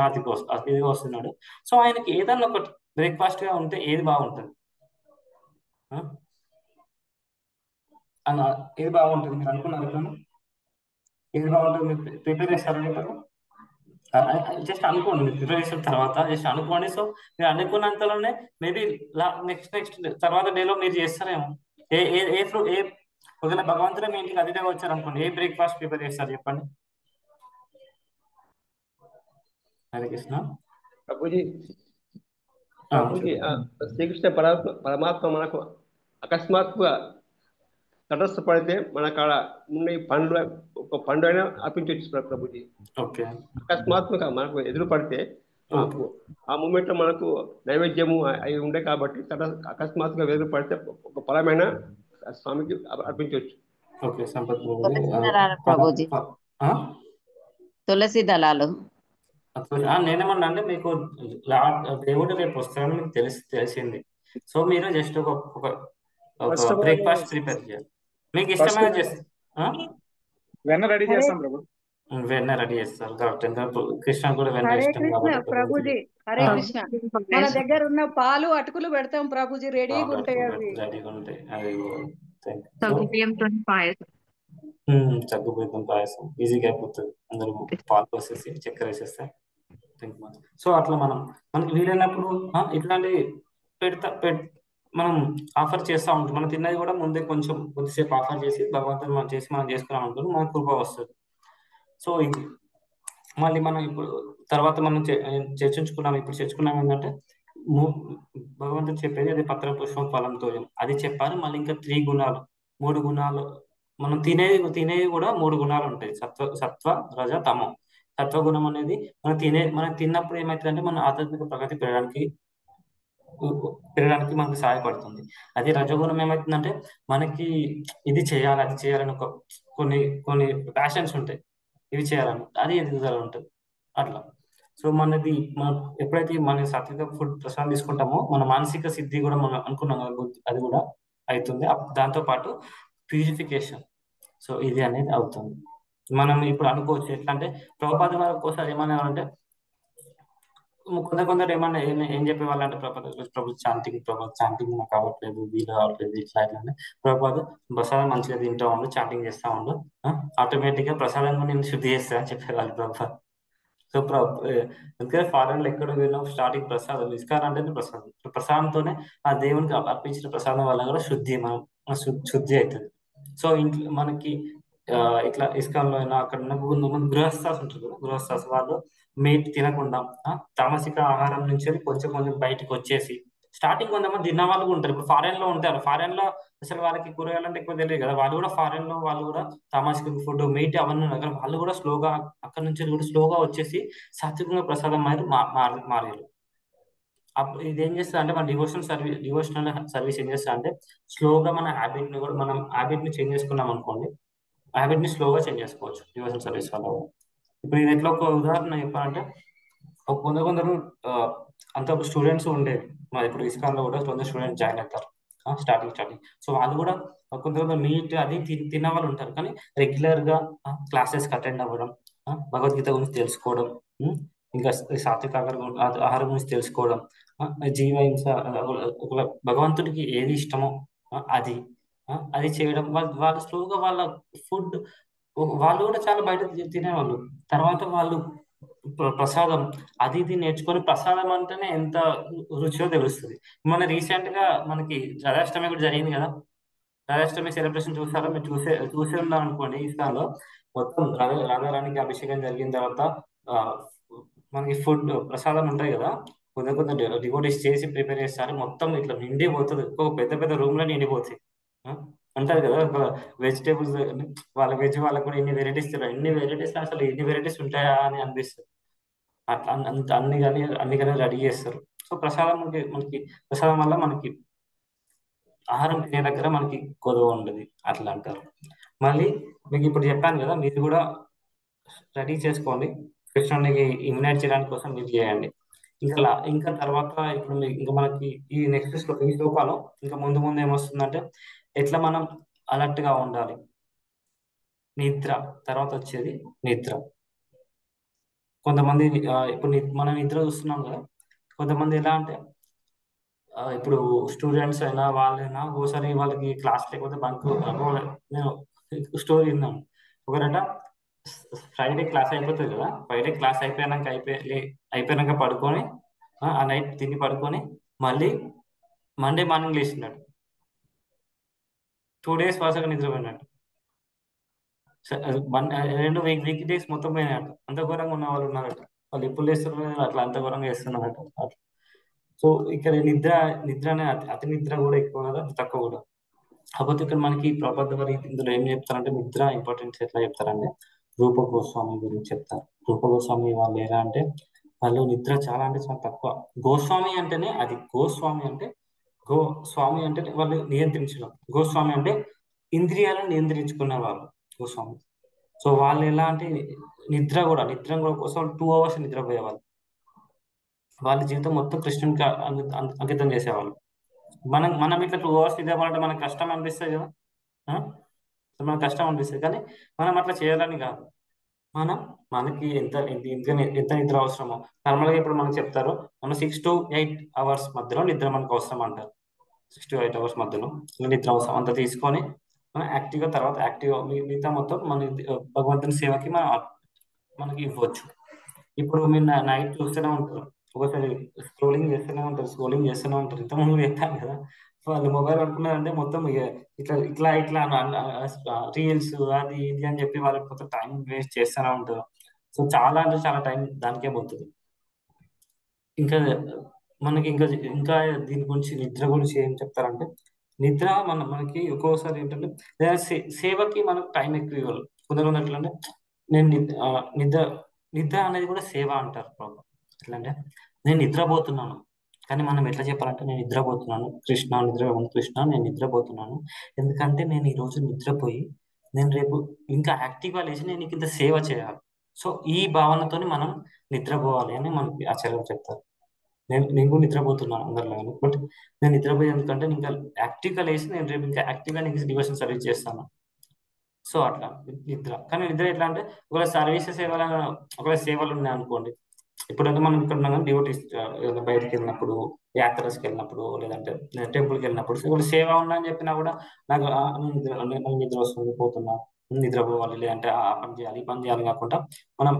అతిథిగా వస్తున్నాడు. సో ఆయనకి ఏదన్నా ఒకటి బ్రేక్ఫాస్ట్ గా ఉంటే ఏది బాగుంటుంది, ఏది బాగుంటుంది మీరు అనుకున్నారు, ఏది బాగుంటుంది మీరు ప్రిపేర్ చేస్తారని చెప్పారు. జస్ట్ అనుకోండి, మీరు ప్రిపేర్ చేసిన తర్వాత జస్ట్ అనుకోండి. సో మీరు అనుకున్నంతలోనే మేబీ నెక్స్ట్ తర్వాత డేలో మీరు చేస్తారేమో. ఏ ఏ ఏ ఫ్రూట్ ఏ ఒకవేళ భగవంతుడే మీ ఇంటికి అతిథిగా వచ్చారు అనుకోండి, ఏ బ్రేక్ఫాస్ట్ ప్రిపేర్ చేస్తారు చెప్పండి. హరే కృష్ణ. ప్రభుజీ ఆ, ప్రభుజీ చెప్పండి. శ్రీకృష్ణ పరమాత్మ మనకు అకస్మాత్తుగా తటస్థపడితే మన కాడ ఉన్న ఈ పండ్లు ఒక పండు అయినా అర్పించవచ్చు ప్రభుజీ. ఓకే. అకస్మాత్తుగా మనకు ఎదురు పడితే ఓకే. ఆ మూమెంట్ లో మనకు నైవేద్యము అవి ఉండే కాబట్టి అకస్మాత్తుగా ఎదురు పడితే ఒక ఫలమైన స్వామికి అర్పించవచ్చు. ఓకే సంపత్ తులసి దళాలు ప్రభుజీ, తులసి దళాలు. నేనేమన్నా అంటే మీకు దేవుడు రేపు వస్తారని మీకు తెలిసింది. సో మీరు జస్ట్ ఒక బ్రేక్ఫాస్ట్ ప్రిపేర్ చేయాలి. మీకు ఇష్టమైన చేస్తారు. వెన్న రెడీ చేస్తాం ప్రభు. వెన్న రెడీ చేస్తారు కాబట్టి కృష్ణ కూడా వెన్న హరే ఇష్టం కృష్ణ కాబట్టి ప్రభుజీ, హరే కృష్ణ. మన దగ్గర ఉన్న పాలు అటుకులు పెడతాం ప్రభుజీ, రెడీగా ఉంటాయి అవి. రెడీగా ఉంటాయి. అది సగ్గుబియ్యం పాయసం ఈజీగా అయిపోతుంది. అందరూ పాలు పోసేసి చక్కెర వేసేస్తే. సో అట్లా మనకి వీలైనప్పుడు ఇట్లాంటి మనం ఆఫర్ చేస్తూ ఉంటాం. మనం తిన్నది కూడా ముందే కొద్దిసేపు ఆఫర్ చేసి భగవంతుని మనం చేసుకున్నాం అనుకోండి, మనకు కృప వస్తుంది. సో ఇది మళ్ళీ మనం ఇప్పుడు తర్వాత మనం చర్చించుకున్నాం ఏంటంటే భగవంతుడు చెప్పేది అది పత్ర పుష్పం ఫలంతో అది చెప్పారు. మళ్ళీ ఇంకా 3 గుణాలు మనం తినేవి కూడా 3 గుణాలు ఉంటాయి. సత్వ రజ తమో. సత్వగుణం అనేది మనం తిన్నప్పుడు ఏమవుతుందంటే మన ఆధ్యాత్మిక ప్రగతి పెరగడానికి మనకు సహాయపడుతుంది. అదే రజగుణం ఏమవుతుందంటే మనకి ఇది చేయాలి అది చేయాలని కొన్ని ప్యాషన్స్ ఉంటాయి, ఇవి చేయాలని, అది ఎదుగుదల ఉంటుంది అట్లా. సో మనం ఎప్పుడైతే మన సాత్విక ఫుడ్ ప్రసాదం తీసుకుంటామో మన మానసిక సిద్ధి కూడా మనం అనుకున్నాం అది కూడా అవుతుంది. దాంతో పాటు ప్యూరిఫికేషన్, సో ఇది అనేది అవుతుంది. మనం ఇప్పుడు అనుకోవచ్చు ఎట్లా అంటే ప్రభుపాద వారి ఒకసారి ఏమన్నారంటే కొందరు ఏమన్నా ఏం చెప్పేవాళ్ళు అంటే ప్రభు చాంటింగ్ నాకు అవ్వట్లేదు, వీలు అవ్వట్లేదు, ఇట్లా అంటే ప్రభుపాద ప్రసాదం మంచిగా తింటా ఉండు, చాంటింగ్ చేస్తా ఉండు, ఆటోమేటిక్ గా ప్రసాదం నేను శుద్ధి చేస్తా అని చెప్పేవాళ్ళు ప్రభుపాద. సో ఎందుకంటే ఫారెన్ లో ఎక్కడ పోయినా స్టార్టింగ్ ప్రసాదం ఇస్కాన్ అంటే ప్రసాదంతోనే ఆ దేవునికి అర్పించిన ప్రసాదం వల్ల కూడా శుద్ధి అవుతుంది. సో ఇంట్లో మనకి ఇట్లా ఇస్కాన్ లో అయినా అక్కడ ఉన్న గృహస్థాస్ ఉంటారు కదా, గృహస్థాస్ వాళ్ళు మీట్ తినకుండా తామసిక ఆహారం నుంచి కొంచెం బయటకు వచ్చేసి స్టార్టింగ్ కొంతమంది తిన్న వాళ్ళు ఉంటారు. ఇప్పుడు ఫారెన్ లో ఉంటారు, ఫారెన్ లో అసలు వాళ్ళకి కూరగాయలు అంటే ఎక్కువ తెలియదు కదా, వాళ్ళు కూడా ఫారెన్ లో వాళ్ళు కూడా తామసిక ఫుడ్ మీట్ అవన్నీ వాళ్ళు కూడా స్లోగా అక్కడ నుంచి కూడా స్లోగా వచ్చేసి సాత్వికంగా ప్రసాదం మారారు. అప్పుడు ఇది ఏం చేస్తా అంటే మన డివోషనల్ సర్వీస్ ఏం చేస్తా అంటే స్లోగా మన హ్యాబిట్ ని చేంజ్ చేసుకున్నాం అనుకోండి, హ్యాబిట్ ని స్లోగా చేంజ్ చేసుకోవచ్చు డివోషనల్ సర్వీస్ వల్ల. ఇప్పుడు నేను ఎట్లా ఒక ఉదాహరణ చెప్పాలంటే కొందరు అంత స్టూడెంట్స్ ఉండేది, ఇప్పుడు ఇస్కాన్ లో కూడా కొందరు స్టూడెంట్స్ జాయిన్ అవుతారు స్టార్టింగ్. సో వాళ్ళు కూడా కొందరు మీట్ అది తిన్న వాళ్ళు ఉంటారు, కానీ రెగ్యులర్ గా క్లాసెస్ అటెండ్ అవ్వడం, భగవద్గీత గురించి తెలుసుకోవడం, ఇంకా సాత్విక ఆహారం గురించి తెలుసుకోవడం, జీవహింస భగవంతుడికి ఏది ఇష్టమో అది చేయడం. వాళ్ళు స్లోగా వాళ్ళ ఫుడ్ వాళ్ళు కూడా చాలా బయట తినేవాళ్ళు. తర్వాత వాళ్ళు ప్రసాదం అది ఇది నేర్చుకొని ప్రసాదం అంటేనే ఎంత రుచియో తెలుస్తుంది. మన రీసెంట్ గా మనకి రాధాష్టమి కూడా జరిగింది కదా, రాధాష్టమి సెలబ్రేషన్ చూసారా మీరు? చూసే ఉన్నాం అనుకోండి. ఇస్కాన్లో మొత్తం రాధారాణికి అభిషేకం జరిగిన తర్వాత మనకి ఫుడ్ ప్రసాదం ఉంటాయి కదా, కొంత డివోటీస్ చేసి ప్రిపేర్ చేస్తారు, మొత్తం ఇట్లా నిండిపోతుంది, పెద్ద రూమ్ లో నిండిపోతాయి. అంటారు కదా వెజిటేబుల్స్ వాళ్ళ వెజ్ వాళ్ళకి కూడా ఇన్ని వెరైటీస్ అసలు ఎన్ని వెరైటీస్ ఉంటాయా అని అనిపిస్తుంది. అట్లా అన్ని రెడీ చేస్తారు. సో మనకి ప్రసాదం వల్ల మనకి ఆహారం తినే దగ్గర మనకి కొదవ ఉండదు అట్లా అంటారు. మళ్ళీ మీకు ఇప్పుడు చెప్పాను కదా, మీరు కూడా రెడీ చేసుకోండి, కృష్ణునికి ఇన్వైట్ చేయడానికి కోసం మీరు చేయండి. ఇంకా తర్వాత ఇప్పుడు ఇంకా మనకి ఈ నెక్స్ట్ ఈ శ్లోకాలు ఇంకా ముందు ఏమొస్తుందంటే ఎట్లా మనం అలర్ట్ గా ఉండాలి. నిద్ర తర్వాత వచ్చేది నిద్ర. కొంతమంది ఇప్పుడు మనం నిద్ర చూస్తున్నాం కదా, కొంతమంది ఎలా అంటే ఇప్పుడు స్టూడెంట్స్ అయినా వాళ్ళైనా ఒకసారి వాళ్ళకి క్లాస్ లేకపోతే నేను స్టోరీ విన్నాను. ఒకరట ఫ్రైడే క్లాస్ అయిపోతుంది కదా, ఫ్రైడే క్లాస్ అయిపోయాక పడుకొని ఆ నైట్ తిని పడుకొని మళ్ళీ మండే మార్నింగ్ లేచినాడు. 2 days వరుసగా నిద్రపోయినట్టు. 2 వీక్ డేస్ మొత్తం పోయినట్టు. అంత ఘోరంగా ఉన్న వాళ్ళు ఉన్నారట. వాళ్ళు ఎప్పుడు లేస్తున్నారు అట్లా అంత ఘోరంగా చేస్తున్నారట అట్లా. సో ఇక్కడ నిద్ర అనే అతి నిద్ర కూడా ఎక్కువ కదా, తక్కువ కూడా. కాకపోతే ఇక్కడ మనకి ప్రబోధ వారి ఇందులో ఏం చెప్తారంటే నిద్ర ఇంపార్టెన్స్ ఎట్లా చెప్తారంటే రూప గోస్వామి గురించి చెప్తారు. రూప గోస్వామి వాళ్ళు ఎలా అంటే వాళ్ళు నిద్ర చాలా అంటే చాలా తక్కువ. గోస్వామి అంటేనే అది గోస్వామి అంటే స్వామి అంటే వాళ్ళు నియంత్రించడం. గోస్వామి అంటే ఇంద్రియాలను నియంత్రించుకునే వాళ్ళు గోస్వామి. సో వాళ్ళు ఎలా అంటే నిద్ర కూడా కోసం 2 hours నిద్రపోయేవాళ్ళు. వాళ్ళ జీవితం మొత్తం కృష్ణునికి అంకితం చేసేవాళ్ళు. మనం ఇట్లా 2 hours నిద్రపోవాలంటే మనకు కష్టం అనిపిస్తుంది కదా, మనకు కష్టం అనిపిస్తుంది. కానీ మనం అట్లా చేయాలని కాదు. మనకి ఎంత నిద్ర అవసరమో నార్మల్గా ఇప్పుడు మనకు చెప్తారు మనం 6 to 8 hours మధ్యలో నిద్ర మనకు అవసరం అంటారు. 6 to 8 hours మధ్యలో నిద్ర అవసరం అంత తీసుకొని మనం యాక్టివ్గా తర్వాత యాక్టివ్గా మిగతా మొత్తం మన భగవంతుని సేవకి మనకి ఇవ్వచ్చు. ఇప్పుడు మీరు నైట్ చూస్తూనే ఉంటారు, ఒకసారి స్క్రోలింగ్ చేస్తూనే ఉంటారు. ఇంతకుముందు చెప్పాను కదా, వాళ్ళు మొబైల్ పట్టుకున్నారంటే మొత్తం ఇట్లా రీల్స్ అది ఇది అని చెప్పి వాళ్ళకి మొత్తం టైం వేస్ట్ చేస్తూనే ఉంటారు. సో చాలా అంటే చాలా టైం దానికే పోతుంది. ఇంకా మనకి ఇంకా దీని గురించి నిద్ర గురించి ఏం చెప్తారంటే నిద్ర మనకి ఒక్కోసారి ఏంటంటే సేవకి మనకు టైం ఎక్కువ ఇవ్వాలి. కొందరు ఎట్లా అంటే నేను నిద్ర అనేది కూడా సేవ అంటారు. ఎట్లా అంటే నేను నిద్రపోతున్నాను, కానీ మనం ఎట్లా చెప్పాలంటే నేను నిద్రపోతున్నాను కృష్ణ నేను నిద్రపోతున్నాను, ఎందుకంటే నేను ఈరోజు నిద్రపోయి నేను రేపు ఇంకా యాక్టివ్గా లేచి నేను నీకు ఇంత సేవ చేయాలి. సో ఈ భావనతో మనం నిద్రపోవాలి అని మనకి ఆచార్యులు చెప్తారు. నేను కూడా నిద్రపోతున్నాను అందరిలాగా, బట్ నేను నిద్రపోయి ఎందుకంటే ఇంకా యాక్టివ్గా లేచి నేను రేపు ఇంకా యాక్టివ్గా నీకు డివోషన్ సర్వీస్ చేస్తాను. సో అట్లా నిద్ర. కానీ నిద్ర ఎట్లా అంటే ఒకవేళ సేవలు ఉన్నాయి అనుకోండి, ఇప్పుడంటే మనం ఇక్కడ ఉన్నాం డ్యూటీస్ బయటకు వెళ్ళినప్పుడు, యాత్రస్కి వెళ్ళినప్పుడు, లేదంటే టెంపుల్కి వెళ్ళినప్పుడు ఇప్పుడు సేవ ఉన్నా అని చెప్పినా కూడా నాకు నిద్ర వస్తుంది, పోతున్నా, నిద్రపోవాలి, లేదంటే ఆ పని చేయాలి ఈ పని చేయాలి కాకుండా మనం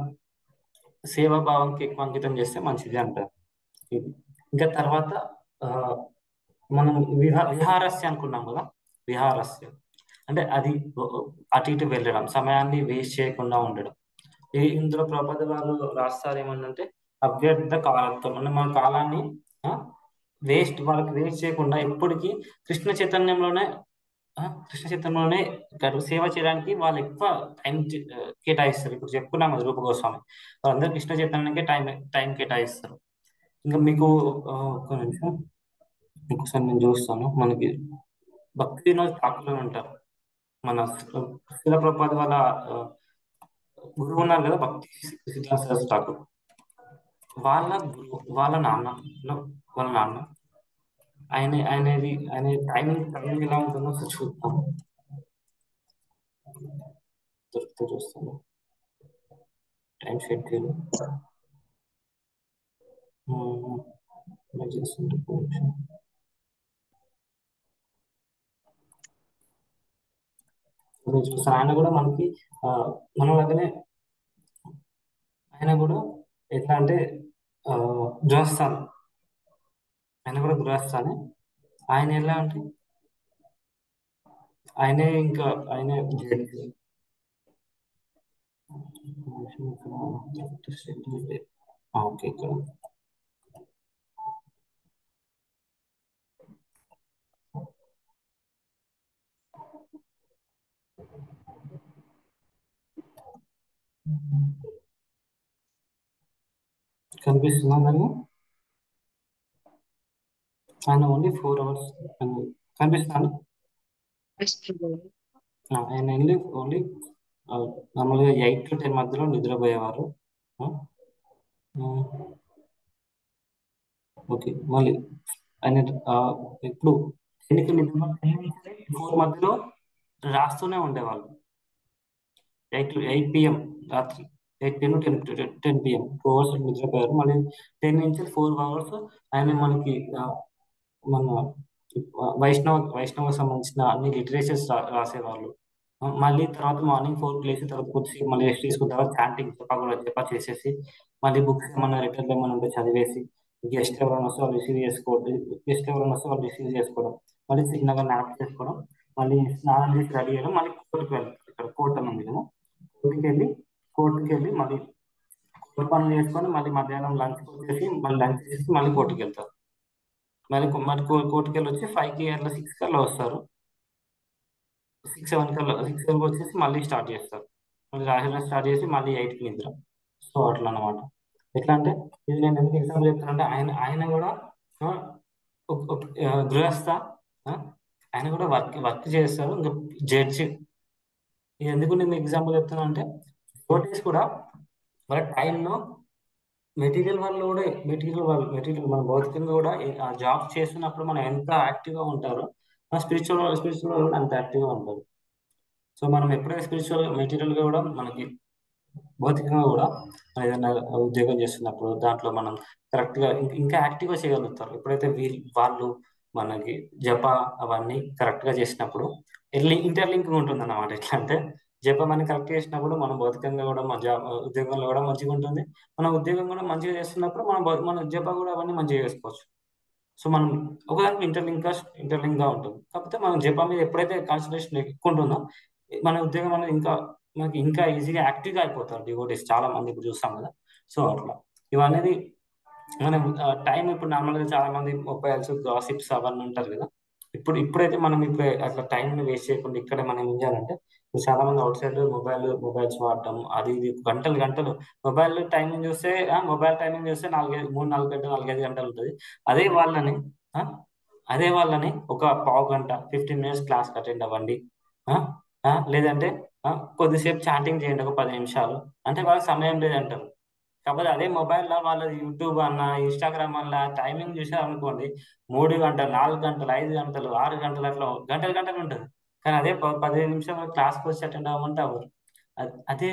సేవాభావంకి ఎక్కువ అంకితం చేస్తే మంచిది అంటారు. ఇంకా తర్వాత మనం విహారస్య అనుకున్నాం కదా, విహారస్య అంటే అది అటు ఇటు వెళ్ళడం, సమయాన్ని వేస్ట్ చేయకుండా ఉండడం. ఇందులో ప్రబోధ వాళ్ళు రాస్తారు ఏమన్నంటే అవ్యర్థ కాలత్వం అంటే మన కాలాన్ని వాళ్ళకి వేస్ట్ చేయకుండా ఎప్పటికీ కృష్ణ చైతన్యంలోనే సేవ చేయడానికి వాళ్ళు ఎక్కువ కేటాయిస్తారు. ఇప్పుడు చెప్పుకున్నాం కదా రూప గోస్వామి, వాళ్ళందరూ కృష్ణ చైతన్యానికి టైం కేటాయిస్తారు. ఇంకా మీకు ఒక నిమిషం ఇంకోసారి నేను చూస్తాను. మనకి భక్తి వినోద్ ఠాకూర్ అని ఉంటారు, మన శిల ప్రభుపాద వాళ్ళ గురువు ఉన్నారు కదా, భక్తి సిద్ధాంత సరస్వతి ఠాకూర్. వాళ్ళ నాన్న ఆయన టైం ఎలా ఉంటుందో చూస్తాం, చూస్తాను టైం షెడ్యూల్ ఆయన కూడా మనకి మన లాగానే ఆయన కూడా ఎట్లా అంటే గృహస్థానం, ఆయన కూడా గృహస్థానే. ఆయన ఎలా అంటే ఆయనే ఓకే ఇక్కడ కనిపిస్తుందా మరి? ఆయన ఓన్లీ 4 hours కనిపిస్తున్నాను. ఆయన ఓన్లీ నార్మల్గా 8 to 10 మధ్యలో నిద్రపోయేవారు. ఓకే, మళ్ళీ ఆయన ఇప్పుడు 4 మధ్యలో రాస్తూనే ఉండేవాళ్ళు. 8 PM రాత్రి 8 PM to 10 PM 4 hours నిద్రపోయారు. మళ్ళీ 10 నుంచి 4 hours ఆయన మనకి మన వైష్ణవ సంబంధించిన అన్ని లిటరేచర్స్ రాసేవాళ్ళు. మళ్ళీ తర్వాత మార్నింగ్ 4 లేచిన తర్వాత కొద్దిసేపు మళ్ళీ రెస్ట్ తీసుకున్న తర్వాత చాంటింగ్ జప చేసేసి మళ్ళీ బుక్స్ ఏమన్నా రిటర్న్ ఏమన్నా ఉంటే చదివేసి గెస్ట్ ఎవరైనా వస్తే వాళ్ళు రిసీవ్ చేసుకోవడం, మళ్ళీ చిన్నగా నాప్ చేసుకోవడం, మళ్ళీ స్నానం చేసి రెడీ అయ్యాను, మళ్ళీ కోర్టుకి వెళ్తారు. ఇక్కడ కోర్టు అని ఉంది కదా, కోర్టుకి వెళ్ళి మళ్ళీ కోర్టు పనులు చేసుకొని మళ్ళీ మధ్యాహ్నం లంచ్ వచ్చేసి మళ్ళీ లంచ్ చేసి మళ్ళీ కోర్టుకి వెళ్తారు. మళ్ళీ మరి కోర్టుకి వెళ్ళి వచ్చి 5కి అట్లా 6 కల్లా వస్తారు. 6-7 కల్లా 6 కల్లా వచ్చేసి మళ్ళీ స్టార్ట్ చేస్తారు. మళ్ళీ రాయడం స్టార్ట్ చేసి మళ్ళీ 8కి నిద్ర. సో అట్లా అనమాట. ఎట్లా అంటే ఇది నేను ఎందుకు ఎగ్జాంపుల్ చెప్తానంటే ఆయన కూడా గృహస్థ, ఆయన కూడా వర్క్ చేస్తారు. ఇంకా జడ్జి. ఇది ఎందుకు నేను ఎగ్జాంపుల్ చెప్తాను అంటే డివోటీస్ కూడా వాళ్ళ టైంను మెటీరియల్ వాళ్ళు కూడా మెటీరియల్ మన భౌతికంగా కూడా ఆ జాబ్ చేస్తున్నప్పుడు మనం ఎంత యాక్టివ్గా ఉంటారో మన స్పిరిచువల్ కూడా అంత యాక్టివ్గా ఉంటారు. సో మనం ఎప్పుడైతే మెటీరియల్గా కూడా మనకి భౌతికంగా కూడా మనం ఏదైనా ఉద్యోగం చేస్తున్నప్పుడు దాంట్లో మనం కరెక్ట్గా ఇంకా యాక్టివ్గా చేయగలుగుతారు. ఎప్పుడైతే వాళ్ళు మనకి జప అవన్నీ కరెక్ట్గా చేసినప్పుడు ఇంటర్లింకింగ్ ఉంటుంది అన్నమాట. ఎట్లా అంటే జపం అని కరెక్ట్ చేసినప్పుడు మనం భౌతికంగా కూడా మన ఉద్యోగంలో కూడా మంచిగా ఉంటుంది. మన ఉద్యోగం కూడా మంచిగా చేస్తున్నప్పుడు మన జప కూడా అవన్నీ మంచిగా చేసుకోవచ్చు. సో మనం ఒకదానికి ఇంటర్లింక్ గా ఉంటుంది. కాకపోతే మనం జపం మీద ఎప్పుడైతే కాన్సన్ట్రేషన్ ఎక్కువ ఉంటుందో మన ఉద్యోగం అనేది మనకి ఇంకా ఈజీగా యాక్టివ్గా అయిపోతారు డివోటీస్. చాలా మంది ఇప్పుడు చూస్తాం కదా. సో అట్లా ఇవన్నీ మనం టైం ఇప్పుడు నార్మల్గా చాలా మంది మొబైల్స్ గాసిప్స్ అవన్నీ ఉంటారు కదా. ఇప్పుడైతే మనం అట్లా టైంని వేస్ట్ చేయకుండా ఇక్కడే మనం ఏం చేయాలంటే చాలా మంది అవుట్ సైడ్ మొబైల్స్ వాడటం అది ఇది గంటలు మొబైల్ టైమింగ్ చూస్తే 3-4 గంటలు 4-5 గంటలు ఉంటుంది. అదే వాళ్ళని ఒక పావు గంట 15 మినిట్స్ క్లాస్ అటెండ్ అవ్వండి, లేదంటే కొద్దిసేపు చాటింగ్ చేయండి ఒక 10 నిమిషాలు అంటే వాళ్ళకి సమయం లేదంటారు. కాకపోతే అదే మొబైల్లో వాళ్ళ యూట్యూబ్ అన్న ఇన్స్టాగ్రామ్ అన్న టైమింగ్ చూసారు అనుకోండి 3 గంటలు 4 గంటలు 5 గంటలు 6 గంటలు అట్లా గంటలు ఉంటుంది. కానీ అదే 15 నిమిషాలు క్లాస్కి వచ్చి అటెండ్ అవ్వమంటే అవ్వరు. అదే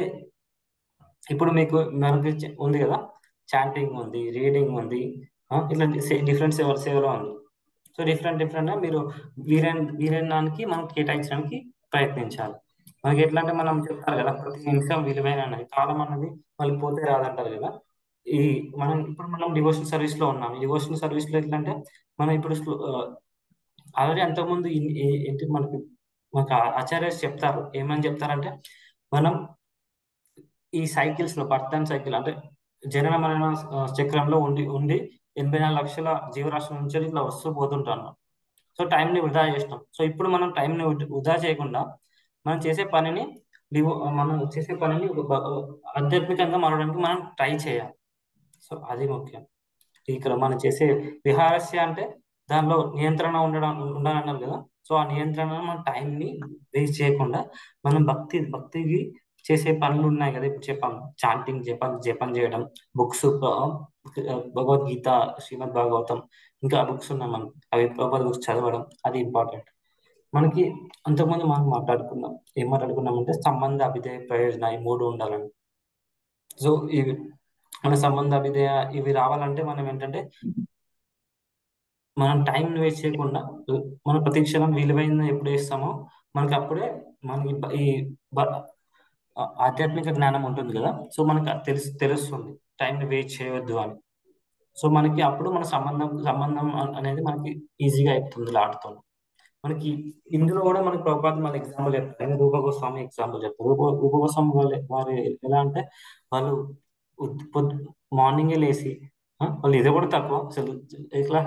ఇప్పుడు మనకి ఉంది కదా, చాంటింగ్ ఉంది, రీడింగ్ ఉంది, ఇట్లా డిఫరెంట్ సేవలో ఉంది. సో డిఫరెంట్గా మీరు వీరైనానికి మనం కేటాయించడానికి ప్రయత్నించాలి. మనకి ఎట్లా అంటే మనం చెప్తారు కదా ప్రతి నిమిషం విలువైన అనేది. చాలా మంది మళ్ళీ పోతే రాదంటారు కదా. మనం డివోషనల్ సర్వీస్ లో ఉన్నాం. డివోషనల్ సర్వీస్ లో ఎట్లా అంటే మనం ఇప్పుడు ఆల్రెడీ అంతకుముందు ఏంటి మనకు ఆచార్యస్ చెప్తారు. ఏమని చెప్తారంటే మనం ఈ cycles low birth and cycle అంటే జనన మరణ చక్రంలో ఉండి 84 లక్షల జీవరాశుల నుంచి ఇట్లా వస్తూ పోతుంటాను. సో టైంని వృధా చేస్తాం. సో ఇప్పుడు మనం టైంని వృధా చేయకుండా మనం చేసే పనిని ఆధ్యాత్మికంగా మారడానికి మనం ట్రై చేయాలి. సో అది ముఖ్యం. ఇక్కడ మనం చేసే విహారస్య అంటే దానిలో నియంత్రణ ఉండాలన్నారు కదా. సో ఆ నియంత్రణ మన టైంని వేస్ట్ చేయకుండా మనం భక్తికి చేసే పనులు ఉన్నాయి కదా. ఇప్పుడు చెప్పాము చాంటింగ్, జపం చేయడం, బుక్స్, భగవద్గీత, శ్రీమద్ భాగవతం, ఇంకా బుక్స్ ఉన్నాయి మనం అవి బుక్స్ చదవడం అది ఇంపార్టెంట్. మనకి అంతకుముందు మనం ఏం మాట్లాడుకున్నామంటే సంబంధ అభిధేయ ప్రయోజన ఈ 3 ఉండాలని. సో ఇవి మన సంబంధ అభిధేయ ఇవి రావాలంటే మనం ఏంటంటే మనం టైం వేస్ట్ చేయకుండా మన ప్రతి క్షణం విలువైన ఎప్పుడు వేస్తామో మనకి అప్పుడే మనకి ఈ ఆధ్యాత్మిక జ్ఞానం ఉంటుంది కదా. సో మనకి తెలుస్తుంది టైంని వేస్ట్ చేయవద్దు అని. సో మనకి అప్పుడు మన సంబంధం అనేది మనకి ఈజీగా అయిపోతుంది ఆడుతుంది. మనకి ఇందులో కూడా మనకి ప్రభుపాద మన ఎగ్జాంపుల్ చెప్తారు. రూప గోస్వామి ఎగ్జాంపుల్ చెప్తారు. రూప గోస్వామి వారు ఎలా అంటే వాళ్ళు మార్నింగే లేచి వాళ్ళు ఇది కూడా తక్కువ అసలు ఇట్లా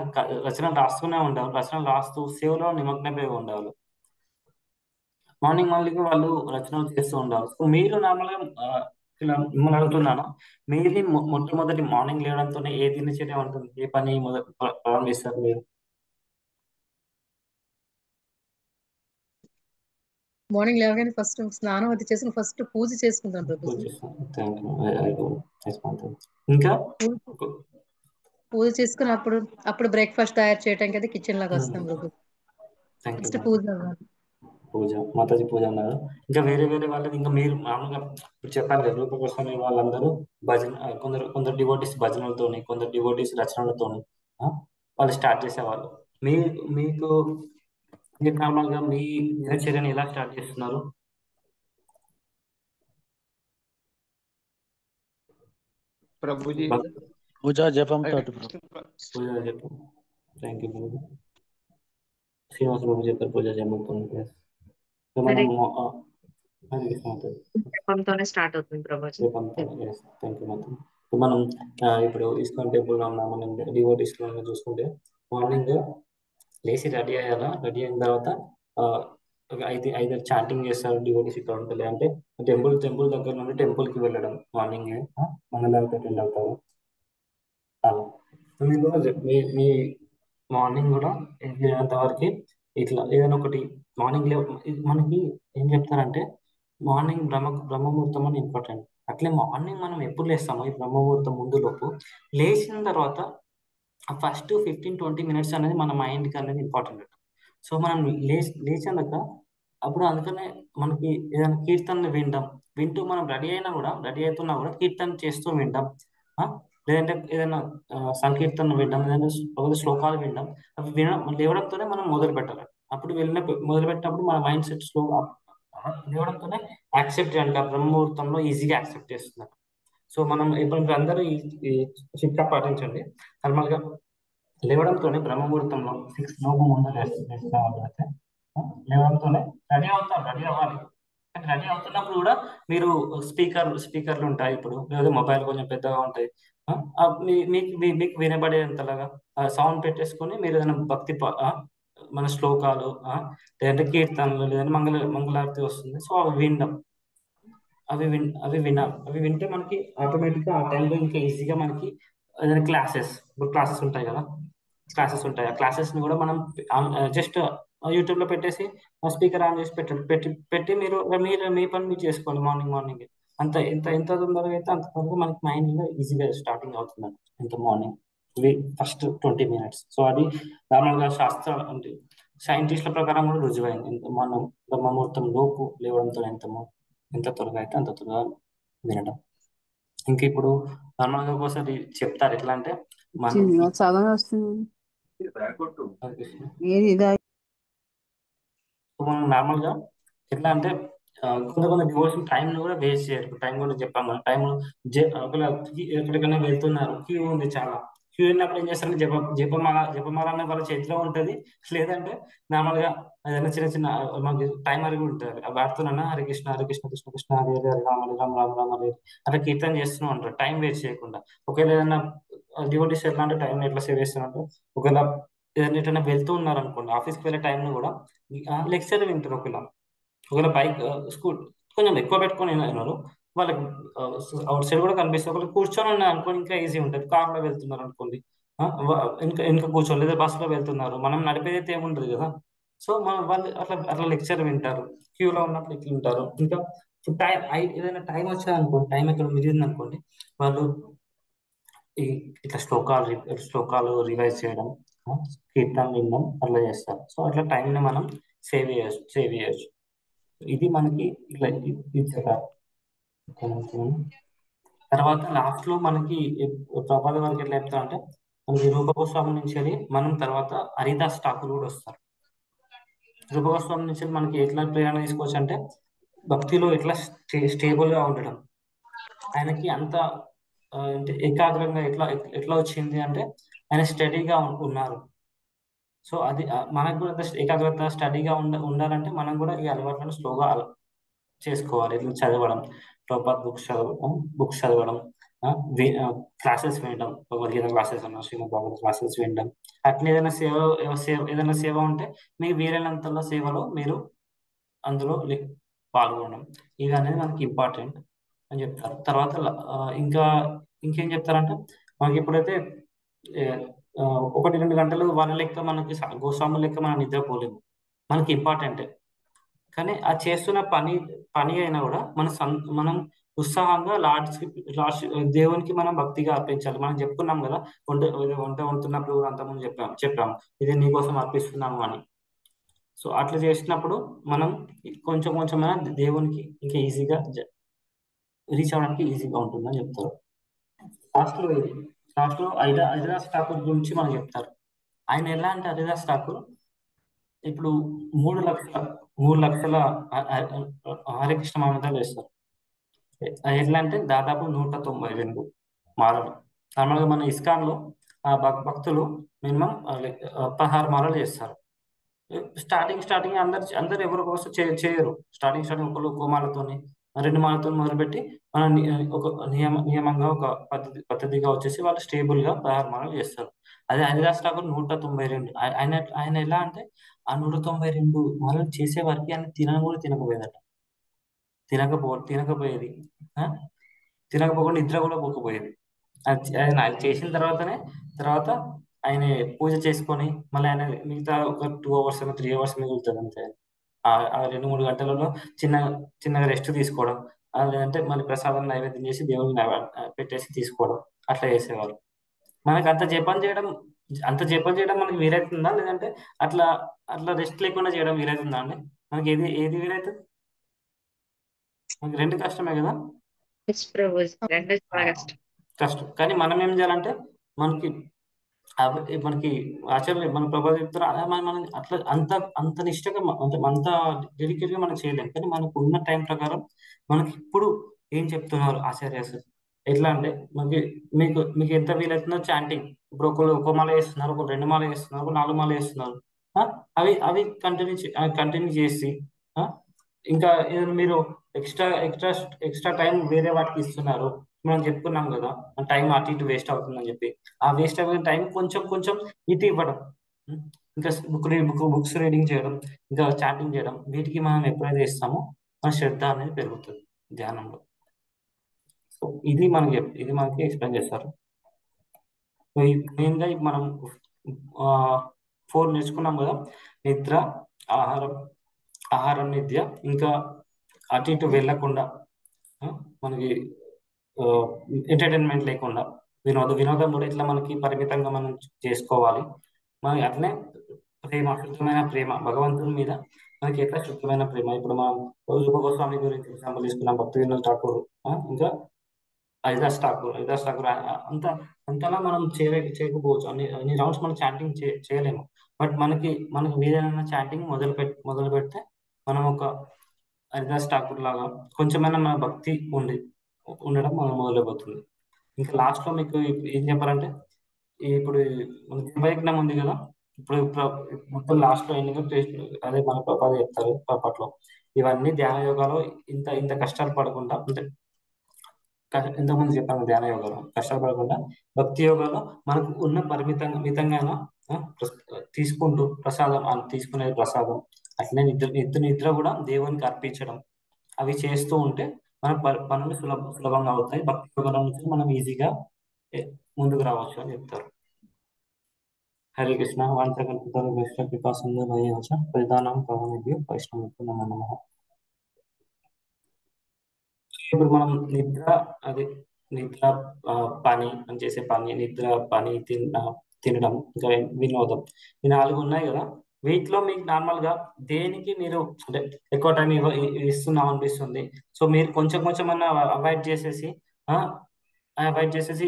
రచనలు రాస్తూనే ఉండేవాళ్ళు. రచనలు రాస్తూ సేవలో నిమగ్నమై ఉండేవాళ్ళు. మార్నింగ్ వాళ్ళు రచనలు చేస్తూ ఉండేవాళ్ళు. సో మీరు నార్మల్గా ఇలా మిమ్మల్ని అడుగుతున్నాను, మీది మొట్టమొదటి మార్నింగ్ లేవడంతోనే ఏ దినచర్య ఉంటుంది? ఏ పని ప్రారంభిస్తారు మీరు? మార్నింగ్ లేవగానే ఫస్ట్ స్నానం అది చేసి ఫస్ట్ పూజ చేసుకుంటాను ప్రభుజీ. ఇంకా పూజ చేసుకుని అప్పుడు బ్రేక్ఫాస్ట్ తయారు చేయడానికి అయితే కిచెన్ లాగా వస్తాం ప్రభుజీ. ఫస్ట్ పూజ మాతాజీ పూజ అన్నారు. ఇంకా వేరే వాళ్ళది ఇంకా మీరు మామూలుగా ఇప్పుడు చెప్పారు కదా రూప గోస్వామి వాళ్ళందరూ భజన, కొందరు డివోటీస్ భజనలతోని, కొందరు డివోటీస్ రచనలతోని వాళ్ళు స్టార్ట్ చేసేవాళ్ళు. మీకు నార్మల్ గా మీ దినచర్యను ఎలా స్టార్ట్ చేస్తున్నారు? ప్రభుజీ పూజా జపం. పూజా జపం. Thank you Prabhu. శ్రీనివాస ప్రభు చెప్పారు పూజా జపం. సో హరే మనం హరే కృష్ణ మాతాజీ. జపంతోనే స్టార్ట్ అవుతుంది Prabhuji. Thank you Mataji. So మనం ఇప్పుడు ఇస్కాన్ టెంపుల్ మనం డివోటీస్ చూసుకుంటే మార్నింగ్ లేచి రెడీ అయ్యాలా, రెడీ అయిన తర్వాత అయితే చాటింగ్ చేస్తారు డివోటీస్ ఇక్కడ ఉంటుంది, అంటే టెంపుల్ దగ్గర నుండి టెంపుల్ కి వెళ్ళడం మార్నింగ్ మంగళారతి అటెండ్ అవుతారు. అలా సో మీరు మీ మార్నింగ్ కూడా వెళ్ళేంత వరకు ఇట్లా ఏదైనా ఒకటి మార్నింగ్ మనకి ఏం చెప్తారంటే మార్నింగ్ బ్రహ్మముహూర్తం అని ఇంపార్టెంట్. అట్లే మార్నింగ్ మనం ఎప్పుడు లేస్తామో ఈ బ్రహ్మముహూర్తం ముందు లోపు లేచిన తర్వాత ఫస్ట్ 15-20 మినిట్స్ అనేది మన మైండ్కి అనేది ఇంపార్టెంట్. సో మనం లేచాక అప్పుడు అందుకనే మనకి ఏదైనా కీర్తన వింటూ మనం రెడీ అవుతున్నా కూడా కీర్తన చేస్తూ వింటాం. లేదంటే ఏదైనా సంకీర్తన వినడం, ఏదైనా శ్లోకాలు వినడం, అవి లేవడంతోనే మనం మొదలు పెట్టాలి. అప్పుడు మొదలు పెట్టినప్పుడు మన మైండ్ సెట్ స్లో లేవడంతోనే యాక్సెప్ట్ చేయాలి, బ్రహ్మముహూర్తంలో ఈజీగా యాక్సెప్ట్ చేస్తున్నారు. సో మనం ఇప్పుడు అందరూ ఈ చిట్కా పాటించండి. నార్మల్గా లేవడంతోనే బ్రహ్మముహూర్తంలో 6 లోపు ముందు లేచిన వాళ్ళైతే లేవడంతోనే రెడీ అవ్వాలి. రెడీ అవుతున్నప్పుడు కూడా మీరు స్పీకర్లు ఉంటాయి, ఇప్పుడు లేదా మొబైల్ కొంచెం పెద్దగా ఉంటాయి, మీకు వినబడేంతలాగా సౌండ్ పెట్టేసుకొని మీరు ఏదైనా భక్తి మన శ్లోకాలు లేదంటే కీర్తనలు లేదంటే మంగళారతి వస్తుంది, సో అవి వింటే మనకి ఆటోమేటిక్గా ఆ టైంలో ఇంకా ఈజీగా మనకి ఏదైనా క్లాసెస్ ఉంటాయి కదా, ఆ క్లాసెస్ని కూడా మనం జస్ట్ యూట్యూబ్లో పెట్టేసి స్పీకర్ ఆన్ చేసి పెట్టి మీరు మీ పని మీరు చేసుకోండి. మార్నింగ్ ఎంత తొందరగా అయితే అంత తొందరగా మనకి మైండ్లో ఈజీగా స్టార్టింగ్ అవుతుంది ఇంత మార్నింగ్ ఫస్ట్ 20 మినిట్స్. సో అది నార్మల్గా శాస్త్రం అంటే సైంటిస్టుల ప్రకారం కూడా రుజువైంది. మనం బ్రహ్మముహూర్తం లోపు లేవడంతో ఎంత త్వరగా అయితే అంత త్వరగా వినడం. ఇంక ఇప్పుడు నార్మల్గా ఒకసారి చెప్తారు ఎట్లా అంటే సగం వస్తుంది మనం నార్మల్గా ఎట్లా అంటే కొంత డివోషన్ టైం కూడా వేస్ట్ చేయరు. టైం కూడా చెప్పాము, టైం ఎక్కడికైనా వెళ్తున్నారు, క్యూ ఉంది, చాలా క్యూ ఉన్నప్పుడు ఏం చేస్తారంటే జపమాల అనే వాళ్ళ చేతిలో ఉంటుంది, లేదంటే నార్మల్గా ఏదైనా చిన్న మనకి టైమర్ కూడా ఉంటుంది, వాడుతున్నా హరే కృష్ణ కృష్ణ కృష్ణ హరే హరే రామ రామ రామ రామ హరే అట్లా కీర్తన చేస్తూనే ఉంటారు టైం వేస్ట్ చేయకుండా. ఒకవేళ ఏదైనా డివోటీస్ ఎట్లా అంటే టైం ఎట్లా సేవ్ చేస్తున్నట్టు, ఒకవేళ ఏదైనా ఎటైనా వెళ్తూ ఉన్నారు అనుకోండి, ఆఫీస్కి వెళ్ళే టైంలో కూడా లెక్చర్ వింటారు. ఒకవేళ బైక్ స్కూల్ కొంచెం ఎక్కువ పెట్టుకొని ఉన్నారు, వాళ్ళకి అవుట్ సైడ్ కూడా కనిపిస్తుంది. ఒకవేళ కూర్చొని ఉన్నారు అనుకోండి ఇంకా ఈజీ ఉంటుంది. కార్లో వెళ్తున్నారు అనుకోండి, ఇంకా కూర్చోండి, లేదా బస్సులో వెళ్తున్నారు, మనం నడిపేదైతే ఏముంటుంది కదా. సో వాళ్ళు అట్లా లెక్చర్ వింటారు, క్యూలో ఉన్నప్పుడు ఇట్లా ఉంటారు. ఇంకా ఏదైనా టైం వచ్చా అనుకోండి, టైం ఎక్కడ మిగిలింది అనుకోండి, వాళ్ళు ఇట్లా శ్లోకాలు రివైజ్ చేయడం, కీర్తన వినడం అట్లా చేస్తారు. సో అట్లా టైంని మనం సేవ్ చేయవచ్చు. ఇది మనకి ఇట్లా ఇచ్చారు. తర్వాత లాస్ట్ లో మనకి ప్రపాద వరకు ఎట్లా చెప్తారు అంటే మనకి రూప గోస్వామి నుంచి మనం తర్వాత హరిదాస్ ఠాకూర్ కూడా వస్తారు. రూప గోస్వామి నుంచి మనకి ఎట్లా ప్రేరణ తీసుకోవచ్చు అంటే భక్తిలో ఎట్లా స్టేబుల్ గా ఉండడం. ఆయనకి అంత ఏకాగ్రంగా ఎట్లా వచ్చింది అంటే ఆయన స్టడీగా ఉన్నారు. సో అది మనకు కూడా ఏకాగ్రత స్టడీగా ఉండాలంటే మనం కూడా ఈ అలవాట్లను స్లోగా చేసుకోవాలి. ఇట్లా చదవడం, ప్రభుపాద్ బుక్స్ చదవడం, క్లాసెస్ వినడం, భగవద్గీత క్లాసెస్ అన్నా శ్రీమద్ భగవత్ క్లాసెస్ వినడం. అట్లా ఏదైనా సేవ ఉంటే మీకు వీలైనంతలో సేవలో మీరు అందులో పాల్గొనడం, ఇది అనేది మనకి ఇంపార్టెంట్ అని చెప్తారు. తర్వాత ఇంకేం చెప్తారంటే మనకి ఎప్పుడైతే 1-2 గంటలు వాళ్ళ లెక్క మనకి గోస్వామి లెక్క మనం నిద్రపోలేము, మనకి ఇంపార్టెంటే. కానీ ఆ చేస్తున్న పని అయినా కూడా మనం ఉత్సాహంగా దేవునికి మనం భక్తిగా అర్పించాలి. మనం చెప్పుకున్నాం కదా, వంట వండుతున్నప్పుడు కూడా అంతకుముందు చెప్పాము ఇది నీకోసం అర్పిస్తున్నాము అని. సో అట్లా చేసినప్పుడు మనం కొంచెం దేవునికి ఇంకా ఈజీగా రీచ్ అవ్వడానికి ఈజీగా ఉంటుందని చెప్తారు. లాస్ట్ లో హరిదాస్ ఠాకూర్ గురించి మనం చెప్తారు. ఆయన ఎలా అంటే హరిదాస్ ఠాకూర్ ఇప్పుడు 3 లక్షల హరే కృష్ణ మహామంత్రాలు వేస్తారు. ఎట్లా అంటే దాదాపు 192 మాలలు. నార్మల్గా మన ఇస్కాన్ లో భక్తులు మినిమం 16 మాలలు చేస్తారు. స్టార్టింగ్ అందరు ఎవరు కోసం చేయరు. స్టార్టింగ్ ఒకళ్ళు కోమాలతోని 2 మాలతో మొదలుపెట్టి మన ఒక నియమంగా ఒక పద్ధతిగా వచ్చేసి వాళ్ళు స్టేబుల్ గా 16 మాలలు చేస్తారు. అదే హరిదాస్ ఠాకూర్ 192. ఆయన ఆయన ఎలా అంటే ఆ 192 మాలలు చేసే వరకు ఆయన కూడా తినకపోయేదట. తినకపోయేది. తినకపోకుండా నిద్ర కూడా పోకపోయేది. ఆయన చేసిన తర్వాత ఆయన పూజ చేసుకొని మళ్ళీ ఆయన మిగతా ఒక 2 అవర్స్ 3 అవర్స్ మిగులుతుంది అంతే. ఆ 2-3 గంటలలో చిన్నగా రెస్ట్ తీసుకోవడం, లేదంటే మళ్ళీ ప్రసాదం నైవేద్యం చేసి దేవుడికి పెట్టేసి తీసుకోవడం, అట్లా చేసేవారు. మనకి అంత జపం చేయడం మనకి వీలవుతుందా, లేదంటే అట్లా అట్లా రెస్ట్ లేకుండా చేయడం వీలవుతుందా అండి? మనకి ఏది వీలవుతుంది? మనకి 2 కష్టమే కదా. కష్టం. కానీ మనం ఏం చేయాలంటే మనకి ఆచరణ మన ప్రభావం చెప్తారు అలా మనం అట్లా అంత నిష్టగా అంత డెడికేట్ గా మనం చేయలేం. కానీ మనకు ఉన్న టైం ప్రకారం మనకి ఇప్పుడు ఏం చెప్తున్నారు ఆచార్యస్, ఎట్లా అంటే మీకు ఎంత వీలవుతుందో చాంటింగ్. ఇప్పుడు ఒక మాల వేస్తున్నారు, ఒక 2 మాల వేస్తున్నారు, ఒక 4 మాల వేస్తున్నారు. అవి కంటిన్యూ చేసి ఇంకా ఏదైనా మీరు ఎక్స్ట్రా టైం వేరే వాటికి ఇస్తున్నారు, మనం చెప్పుకున్నాం కదా టైం అటు ఇటు వేస్ట్ అవుతుందని చెప్పి. ఆ వేస్ట్ అయిన టైం కొంచెం ఇటు ఇవ్వడం, ఇంకా బుక్స్ రీడింగ్ చేయడం, ఇంకా చాటింగ్ చేయడం, వీటికి మనం ఎప్పుడైతే ఇస్తామో మన శ్రద్ధ అనేది పెరుగుతుంది ధ్యానంలో. సో ఇది మనకి ఎక్స్ప్లెయిన్ చేస్తారు. మెయిన్గా మనం 4 నేర్చుకున్నాం కదా: నిద్ర, ఆహారం నిద్ర, ఇంకా అటు ఇటు వెళ్ళకుండా మనకి ఎంటర్టైన్మెంట్ లేకుండా వినోదం కూడా ఇట్లా మనకి పరిమితంగా మనం చేసుకోవాలి. మనకి అట్లనే శుద్ధమైన ప్రేమ భగవంతుని మీద మనకి ఎట్లా శుద్ధమైన ప్రేమ. ఇప్పుడు మనం రూప గోస్వామి గురించి ఎగ్జాంపుల్ తీసుకున్నాం, భక్తి వినోద్ ఠాకూర్, ఇంకా హరిదాస్ ఠాకూర్ అంతలా మనం చేయకపోవచ్చు. అన్ని రౌండ్స్ మనం చాంటింగ్ చేయలేము. బట్ మనకి వీలైన చాంటింగ్ మొదలు పెడితే మనం ఒక హరిదాస్ ఠాకూర్ లాగా కొంచెమైనా మన భక్తి ఉండడం మనం మొదలైపోతుంది. ఇంకా లాస్ట్ లో మీకు ఏం చెప్పాలంటే, ఇప్పుడు మన దివ్యయజ్ఞం ఉంది కదా, ఇప్పుడు మొత్తం లాస్ట్ లో అదే మన ప్రపాద చెప్తారు పప్పట్లో. ఇవన్నీ ధ్యాన యోగాలో ఇంత కష్టాలు పడకుండా, అంటే ఇంతకుముందు చెప్పాను ధ్యాన యోగాలో కష్టాలు పడకుండా, భక్తి యోగాలో మనకు ఉన్న మితంగా తీసుకుంటూ తీసుకునే ప్రసాదం, అట్లనే నిద్ర కూడా దేవునికి అర్పించడం, అవి చేస్తూ ఉంటే మన పనులు సులభంగా అవుతాయి. భక్తి యోగం నుంచి మనం ఈజీగా ముందుకు రావచ్చు అని చెప్తారు. హరే కృష్ణ. ఇప్పుడు మనం నిద్ర చేసే పని, నిద్ర, పని, తినడం, ఇంకా వినోదం, ఈ 4 ఉన్నాయి కదా. వీటిలో మీకు నార్మల్ గా దేనికి మీరు అంటే ఎక్కువ టైం ఇస్తున్నాం అనిపిస్తుంది? సో మీరు కొంచెం అన్న అవాయిడ్ చేసేసి